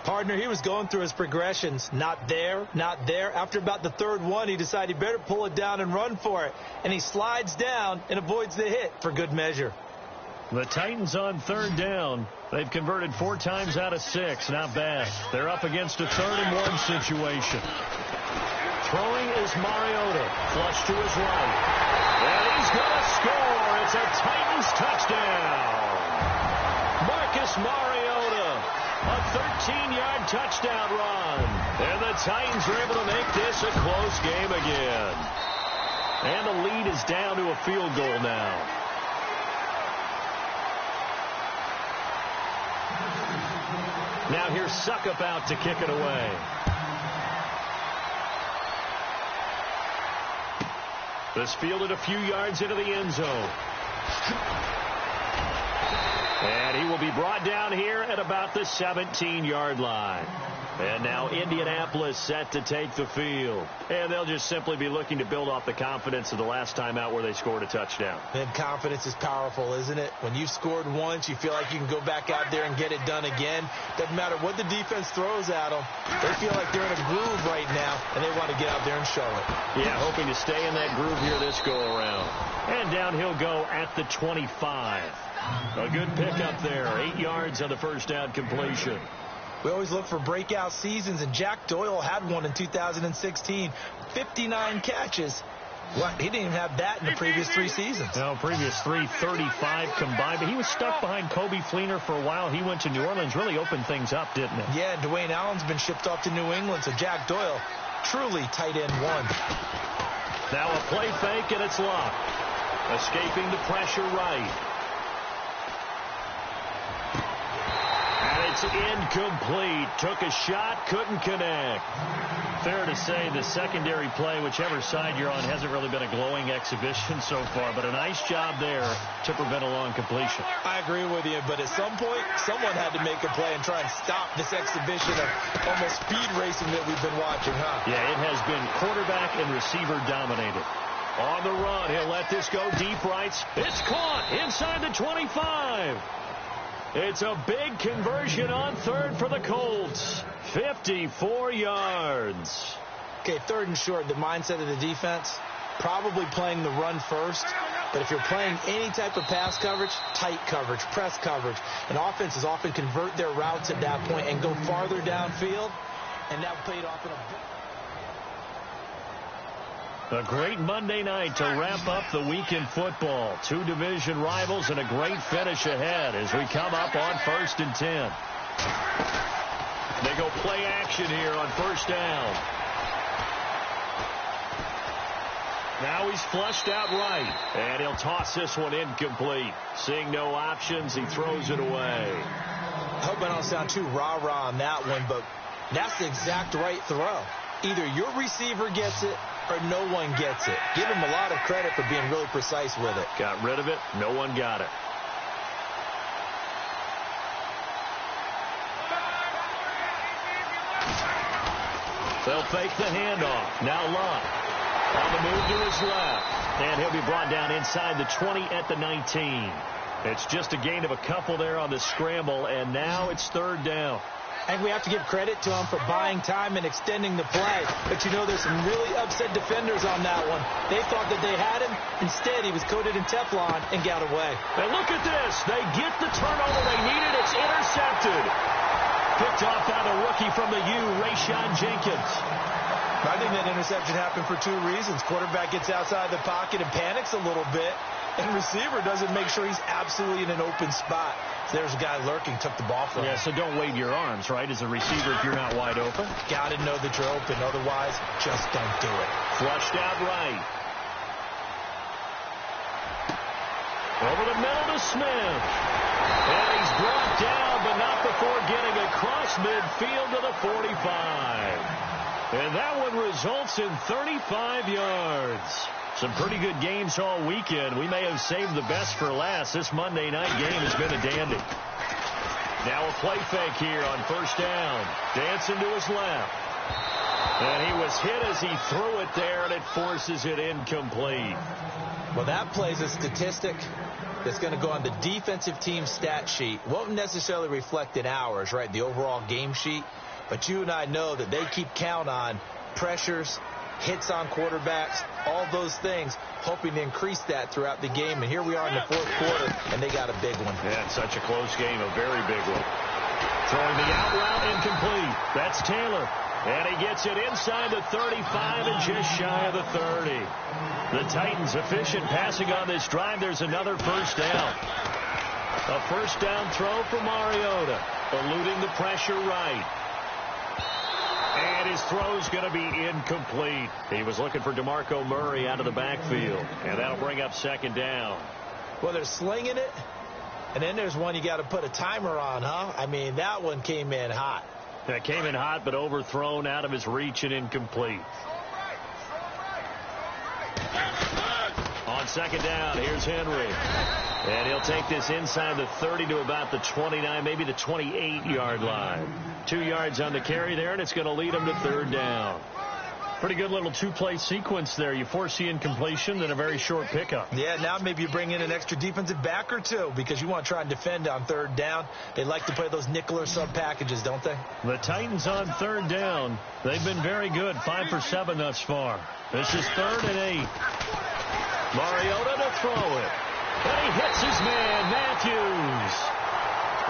Partner, he was going through his progressions. Not there, not there. After about the 3rd one, he decided he better pull it down and run for it. And he slides down and avoids the hit for good measure. The Titans on 3rd down. They've converted 4 times out of 6. Not bad. They're up against a 3rd and 1 situation. Throwing is Mariota. Flush to his right. And he's going to score. It's a Titans touchdown. Marcus Mariota. A 13-yard touchdown run. And the Titans are able to make this a close game again. And the lead is down to a field goal now. Now here's Suckup out to kick it away. This fielded a few yards into the end zone. And he will be brought down here at about the 17-yard line. And now Indianapolis set to take the field. And they'll just simply be looking to build off the confidence of the last time out where they scored a touchdown. And confidence is powerful, isn't it? When you've scored once, you feel like you can go back out there and get it done again. Doesn't matter what the defense throws at them. They feel like they're in a groove right now, and they want to get out there and show it. Yeah, hoping to stay in that groove here this go-around. And down he'll go at the 25. A good pickup there. 8 yards on the first down completion. We always look for breakout seasons, and Jack Doyle had one in 2016. 59 catches. What? He didn't even have that in the previous 3 seasons. No, previous 3, 35 combined. But he was stuck behind Kobe Fleener for a while. He went to New Orleans, really opened things up, didn't it? Yeah, Dwayne Allen's been shipped off to New England, so Jack Doyle, truly tight end 1. Now a play fake, and it's locked. Escaping the pressure right. It's incomplete. Took a shot, couldn't connect. Fair to say the secondary play, whichever side you're on, hasn't really been a glowing exhibition so far, but a nice job there to prevent a long completion. I agree with you, but at some point, someone had to make a play and try and stop this exhibition of almost speed racing that we've been watching, huh? Yeah, it has been quarterback and receiver dominated. On the run, he'll let this go deep right. It's caught inside the 25. It's a big conversion on 3rd for the Colts. 54 yards. Okay, 3rd and short, the mindset of the defense, probably playing the run first. But if you're playing any type of pass coverage, tight coverage, press coverage, and offenses often convert their routes at that point and go farther downfield, and that paid off in a great Monday night to wrap up the week in football. 2 division rivals and a great finish ahead as we come up on 1st and 10. They go play action here on first down. Now he's flushed out right, and he'll toss this one incomplete. Seeing no options, he throws it away. I hope I don't sound too rah-rah on that one, but that's the exact right throw. Either your receiver gets it or no one gets it. Give him a lot of credit for being really precise with it. Got rid of it. No one got it. They'll fake the handoff. Now Locke on the move to his left. And he'll be brought down inside the 20 at the 19. It's just a gain of a couple there on the scramble, and now it's 3rd down. I think we have to give credit to him for buying time and extending the play. But, you know, there's some really upset defenders on that one. They thought that they had him. Instead, he was coated in Teflon and got away. And look at this. They get the turnover they needed. It's intercepted. Picked off by the rookie from the U, Rayshon Jenkins. I think that interception happened for 2 reasons. Quarterback gets outside the pocket and panics a little bit. And receiver doesn't make sure he's absolutely in an open spot. So there's a guy lurking, took the ball from him. Yeah, so don't wave your arms, right, as a receiver if you're not wide open. Got to know that you're open. Otherwise, just don't do it. Flushed out right. Over the middle to Smith. And he's brought down, but not before getting across midfield to the 45. And that one results in 35 yards. Some pretty good games all weekend. We may have saved the best for last. This Monday night game has been a dandy. Now a play fake here on first down. Dancing to his left. And he was hit as he threw it there, and it forces it incomplete. Well, that plays a statistic that's going to go on the defensive team stat sheet. Won't necessarily reflect in ours, right, the overall game sheet. But you and I know that they keep count on pressures, hits on quarterbacks, all those things, hoping to increase that throughout the game. And here we are in the fourth quarter, and they got a big one. Yeah, it's such a close game, a very big one. Throwing the out route incomplete. That's Taylor. And he gets it inside the 35 and just shy of the 30. The Titans efficient passing on this drive. There's another first down. A first down throw for Mariota, eluding the pressure right. And his throw's going to be incomplete. He was looking for DeMarco Murray out of the backfield. And that'll bring up second down. Well, they're slinging it. And then there's one you got to put a timer on, huh? I mean, that one came in hot. That came in hot, but overthrown, out of his reach, and incomplete. On second down, here's Henry. And he'll take this inside the 30 to about the 29, maybe the 28-yard line. 2 yards on the carry there, and it's going to lead him to third down. Pretty good little two-play sequence there. You force the incompletion, then a very short pickup. Yeah, now maybe you bring in an extra defensive back or two because you want to try and defend on third down. They like to play those nickel or sub packages, don't they? The Titans on third down. They've been very good, 5 for 7 thus far. This is 3rd and 8. Mariota to throw it. And he hits his man, Matthews.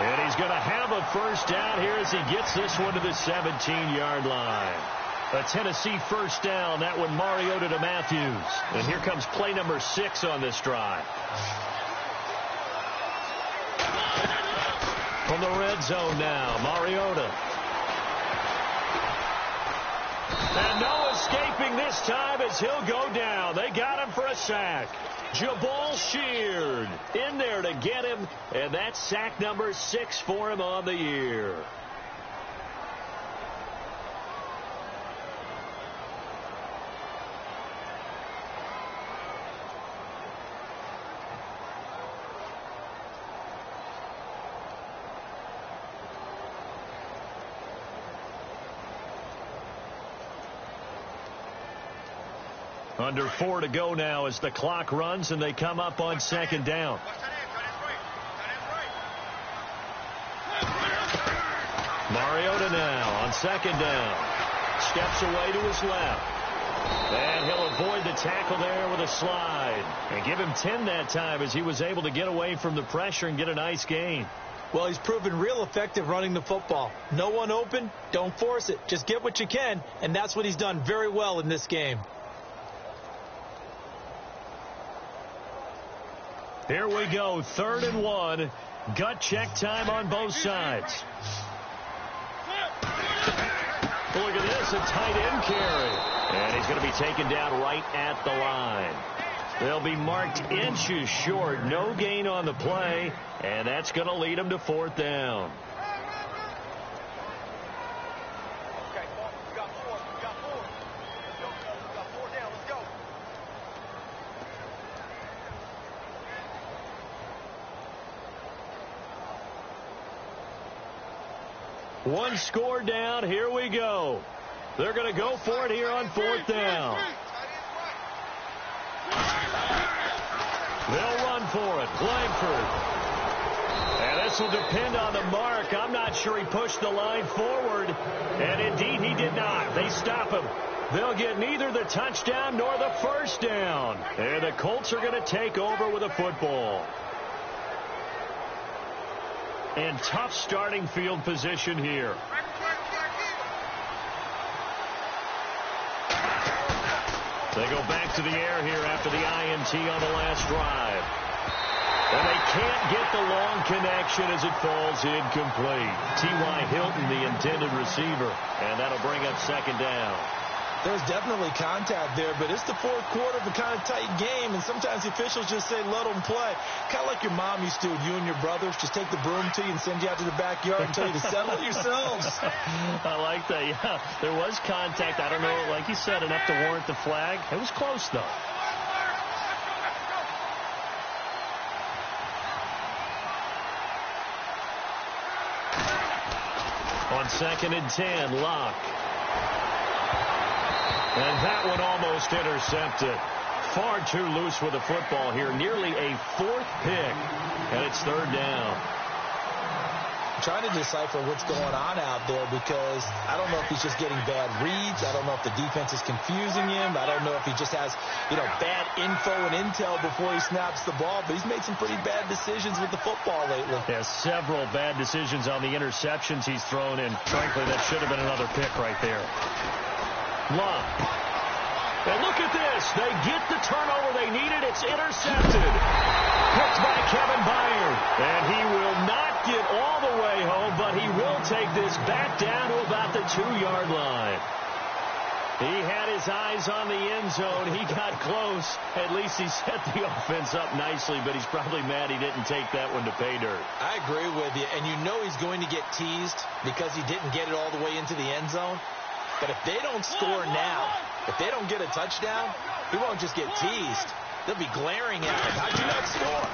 And he's going to have a first down here as he gets this one to the 17-yard line. A Tennessee first down. That one Mariota to Matthews. And here comes play number 6 on this drive. From the red zone now, Mariota. And no escaping this time as he'll go down. They got him for a sack. Jabal Sheard in there to get him. And that's sack number 6 for him on the year. Under 4 to go now as the clock runs and they come up on second down. Mariota now on second down. Steps away to his left. And he'll avoid the tackle there with a slide. And give him 10 that time as he was able to get away from the pressure and get a nice gain. Well, he's proven real effective running the football. No one open, don't force it. Just get what you can, and that's what he's done very well in this game. Here we go, 3rd and 1. Gut check time on both sides. Look at this, a tight end carry. And he's going to be taken down right at the line. They'll be marked inches short. No gain on the play, and that's going to lead him to 4th down. One score down. Here we go. They're going to go for it here on 4th down. They'll run for it. Langford. And this will depend on the mark. I'm not sure he pushed the line forward. And indeed he did not. They stop him. They'll get neither the touchdown nor the first down. And the Colts are going to take over with a football. And tough starting field position here. They go back to the air here after the INT on the last drive. And they can't get the long connection as it falls incomplete. T.Y. Hilton, the intended receiver. And that'll bring up second down. There's definitely contact there, but it's the fourth quarter of a kind of tight game, and sometimes the officials just say, let them play. Kind of like your mom used to do, you and your brothers just take the broom to you and send you out to the backyard and tell you to settle it yourselves. I like that, yeah. There was contact. I don't know, like you said, enough to warrant the flag. It was close, though. On 2nd and 10, Locke. And that one almost intercepted. Far too loose with the football here. Nearly a 4th pick. And it's 3rd down. I'm trying to decipher what's going on out there because I don't know if he's just getting bad reads. I don't know if the defense is confusing him. I don't know if he just has, bad info and intel before he snaps the ball. But he's made some pretty bad decisions with the football lately. Yeah, several bad decisions on the interceptions he's thrown in. Frankly, that should have been another pick right there. Locke. And look at this. They get the turnover they needed. It's intercepted. Picked by Kevin Byard. And he will not get all the way home, but he will take this back down to about the 2-yard line. He had his eyes on the end zone. He got close. At least he set the offense up nicely, but he's probably mad he didn't take that one to pay dirt. I agree with you, and you know he's going to get teased because he didn't get it all the way into the end zone. But if they don't score now, if they don't get a touchdown, he won't just get teased. They'll be glaring at him. How'd you not score?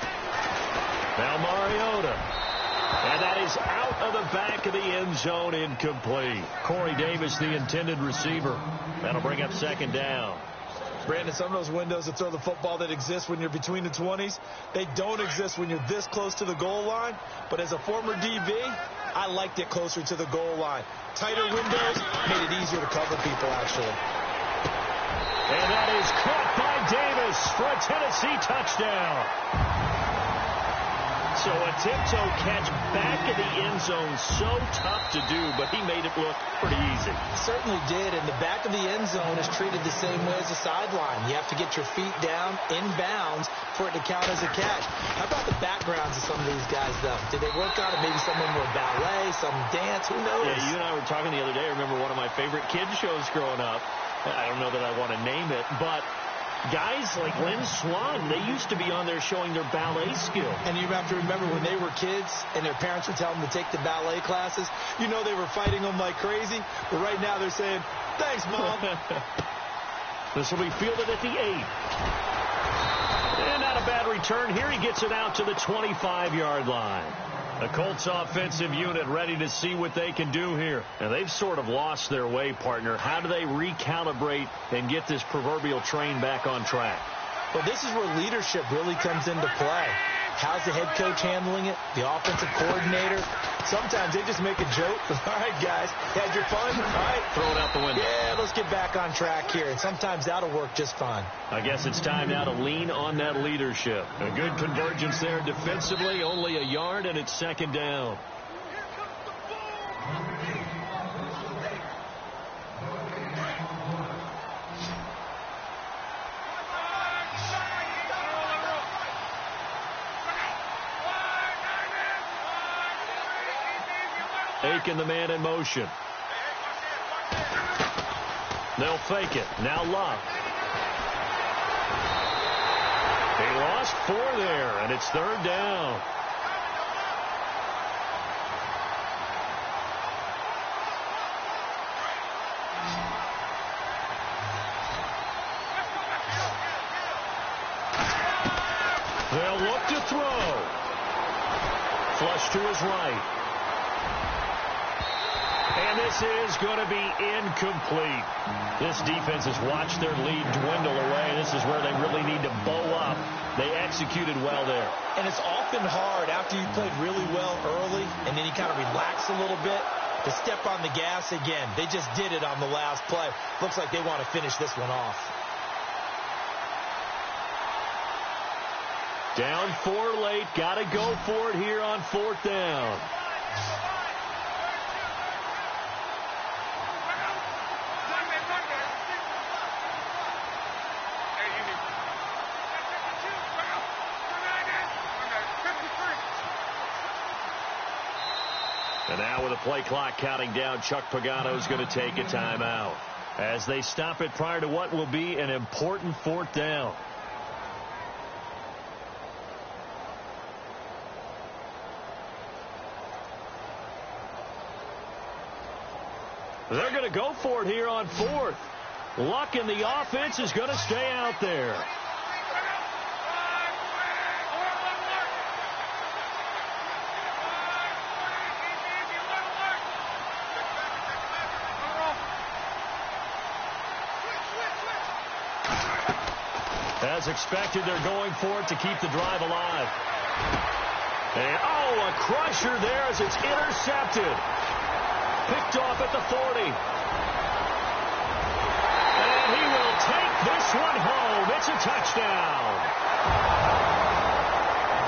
Now Mariota. And that is out of the back of the end zone, incomplete. Corey Davis, the intended receiver. That'll bring up 2nd down. Brandon, some of those windows to throw the football that exist when you're between the 20s, they don't exist when you're this close to the goal line. But as a former DB, I liked it closer to the goal line. Tighter windows made it easier to cover people, actually. And that is caught by Davis for a Tennessee touchdown. So a tiptoe catch back in the end zone, so tough to do, but he made it look pretty easy. Certainly did, and the back of the end zone is treated the same way as the sideline. You have to get your feet down, inbounds, for it to count as a catch. How about the backgrounds of some of these guys, though? Did they work on it? Maybe some of them were ballet, some dance, who knows? Yeah, you and I were talking the other day. I remember one of my favorite kids shows growing up. I don't know that I want to name it, but guys like Lynn Swan, they used to be on there showing their ballet skill. And you have to remember when they were kids and their parents would tell them to take the ballet classes, you know they were fighting them like crazy. But right now they're saying, thanks, Mom. This will be fielded at the 8. And not a bad return here. He gets it out to the 25-yard line. The Colts offensive unit ready to see what they can do here. And they've sort of lost their way, partner. How do they recalibrate and get this proverbial train back on track? Well, this is where leadership really comes into play. How's the head coach handling it? The offensive coordinator? Sometimes they just make a joke. All right, guys, had your fun? All right. Throw it out the window. Yeah, let's get back on track here. And sometimes that'll work just fine. I guess it's time now to lean on that leadership. A good convergence there defensively, only a yard, and it's 2nd down. Aiken, the man in motion. They'll fake it. Now Locke. They lost 4 there, and it's 3rd down. They'll look to throw. Flush to his right. And this is going to be incomplete. This defense has watched their lead dwindle away. This is where they really need to bow up. They executed well there. And it's often hard after you played really well early and then you kind of relax a little bit to step on the gas again. They just did it on the last play. Looks like they want to finish this one off. Down 4 late. Got to go for it here on 4th down. And now with the play clock counting down, Chuck Pagano's going to take a timeout as they stop it prior to what will be an important 4th down. They're going to go for it here on 4th. Luck in the offense is going to stay out there. As expected, they're going for it to keep the drive alive. And, a crusher there as it's intercepted. Picked off at the 40. And he will take this one home. It's a touchdown.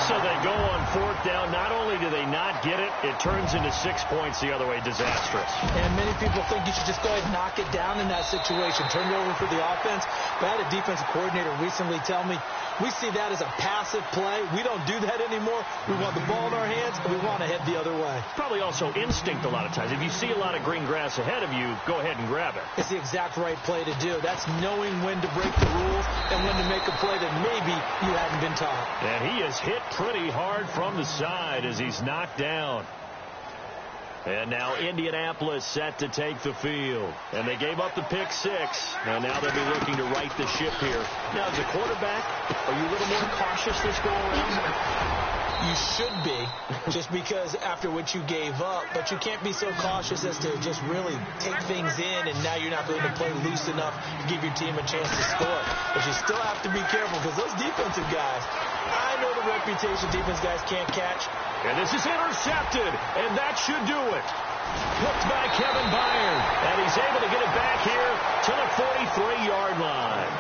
So they go on 4th down. Not only do they not get it, it turns into 6 points the other way. Disastrous. And many people think you should just go ahead and knock it down in that situation. Turn it over for the offense. But I had a defensive coordinator recently tell me, we see that as a passive play. We don't do that anymore. We want the ball in our hands, and we want to head the other way. Probably also instinct a lot of times. If you see a lot of green grass ahead of you, go ahead and grab it. It's the exact right play to do. That's knowing when to break the rules and when to make a play that maybe you hadn't been taught. And he is hit pretty hard from the side as he's knocked down. And now Indianapolis set to take the field. And they gave up the pick 6. And now they'll be looking to right the ship here. Now, as a quarterback, are you a little more cautious this go around? You should be, just because after what you gave up. But you can't be so cautious as to just really take things in, and now you're not going to play loose enough to give your team a chance to score. But you still have to be careful because those defensive guys, I know the reputation defense guys can't catch. And this is intercepted, and that should do it. Hooked by Kevin Byard, and he's able to get it back here to the 43-yard line.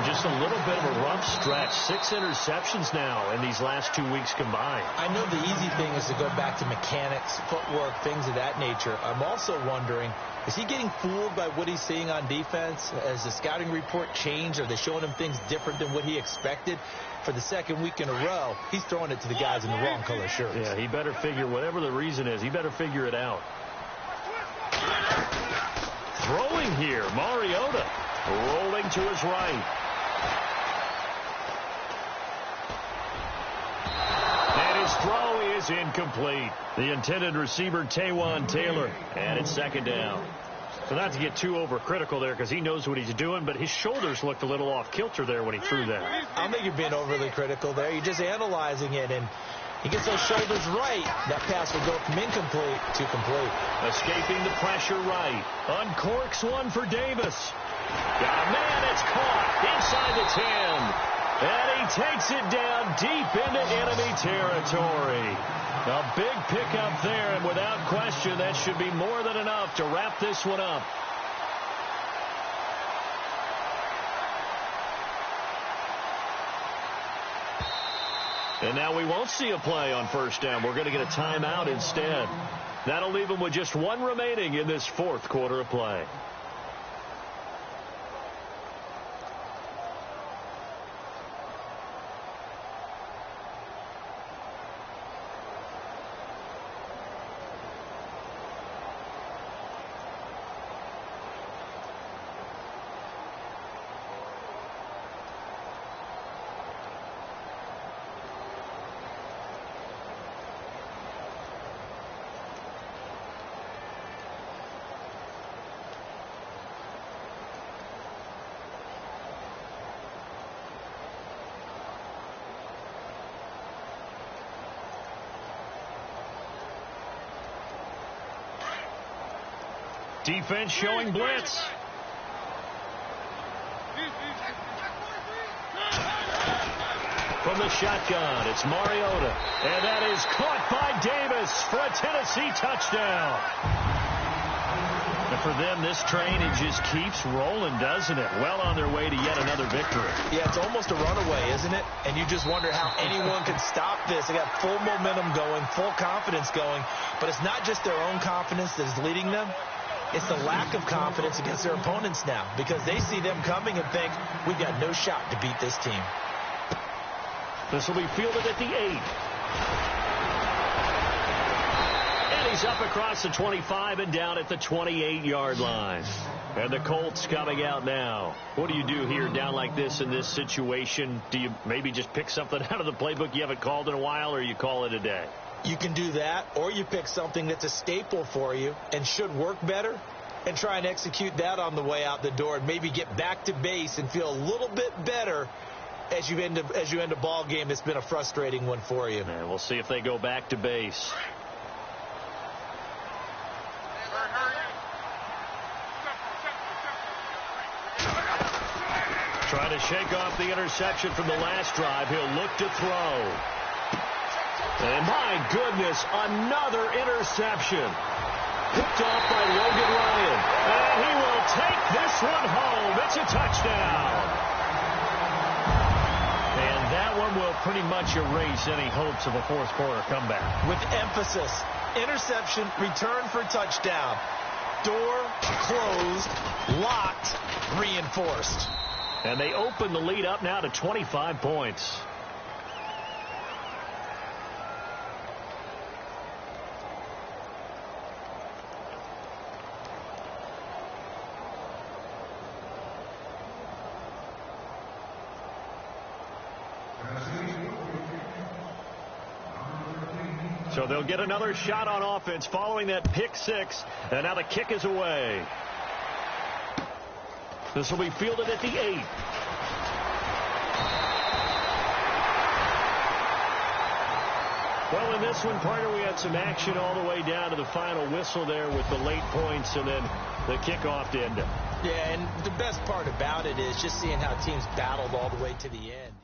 Just a little bit of a rough stretch. 6 interceptions now in these last 2 weeks combined. I know the easy thing is to go back to mechanics, footwork, things of that nature. I'm also wondering, is he getting fooled by what he's seeing on defense? Has the scouting report changed? Are they showing him things different than what he expected? For the 2nd week in a row, he's throwing it to the guys in the wrong color shirts. Yeah, he better figure, whatever the reason is, he better figure it out. Throwing here, Mariota rolling to his right. And his throw is incomplete. The intended receiver, Taywan Taylor, and it's 2nd down. So not to get too overcritical there because he knows what he's doing, but his shoulders looked a little off kilter there when he threw that. I don't think you're being overly critical there. You're just analyzing it, and he gets those shoulders right. That pass will go from incomplete to complete. Escaping the pressure right. Uncorks one for Davis. Yeah, man, it's caught inside the 10. And he takes it down deep into enemy territory. A big pickup there, and without question, that should be more than enough to wrap this one up. And now we won't see a play on 1st down. We're going to get a timeout instead. That'll leave them with just 1 remaining in this 4th quarter of play. Defense showing blitz. From the shotgun, it's Mariota. And that is caught by Davis for a Tennessee touchdown. And for them, this train, it just keeps rolling, doesn't it? Well on their way to yet another victory. Yeah, it's almost a runaway, isn't it? And you just wonder how anyone can stop this. They got full momentum going, full confidence going. But it's not just their own confidence that is leading them. It's the lack of confidence against their opponents now because they see them coming and think, we've got no shot to beat this team. This will be fielded at the 8. And he's up across the 25 and down at the 28-yard line. And the Colts coming out now. What do you do here down like this in this situation? Do you maybe just pick something out of the playbook you haven't called in a while, or you call it a day? You can do that, or you pick something that's a staple for you and should work better and try and execute that on the way out the door and maybe get back to base and feel a little bit better as you end a ball game that's been a frustrating one for you. And we'll see if they go back to base. Trying to shake off the interception from the last drive. He'll look to throw. And my goodness, another interception. Picked off by Logan Ryan. And he will take this one home. It's a touchdown. And that one will pretty much erase any hopes of a fourth quarter comeback. With emphasis, interception, return for touchdown. Door closed, locked, reinforced. And they open the lead up now to 25 points. So they'll get another shot on offense following that pick six. And now the kick is away. This will be fielded at the 8. Well, in this one, partner, we had some action all the way down to the final whistle there with the late points and then the kickoff to end it. Yeah, and the best part about it is just seeing how teams battled all the way to the end.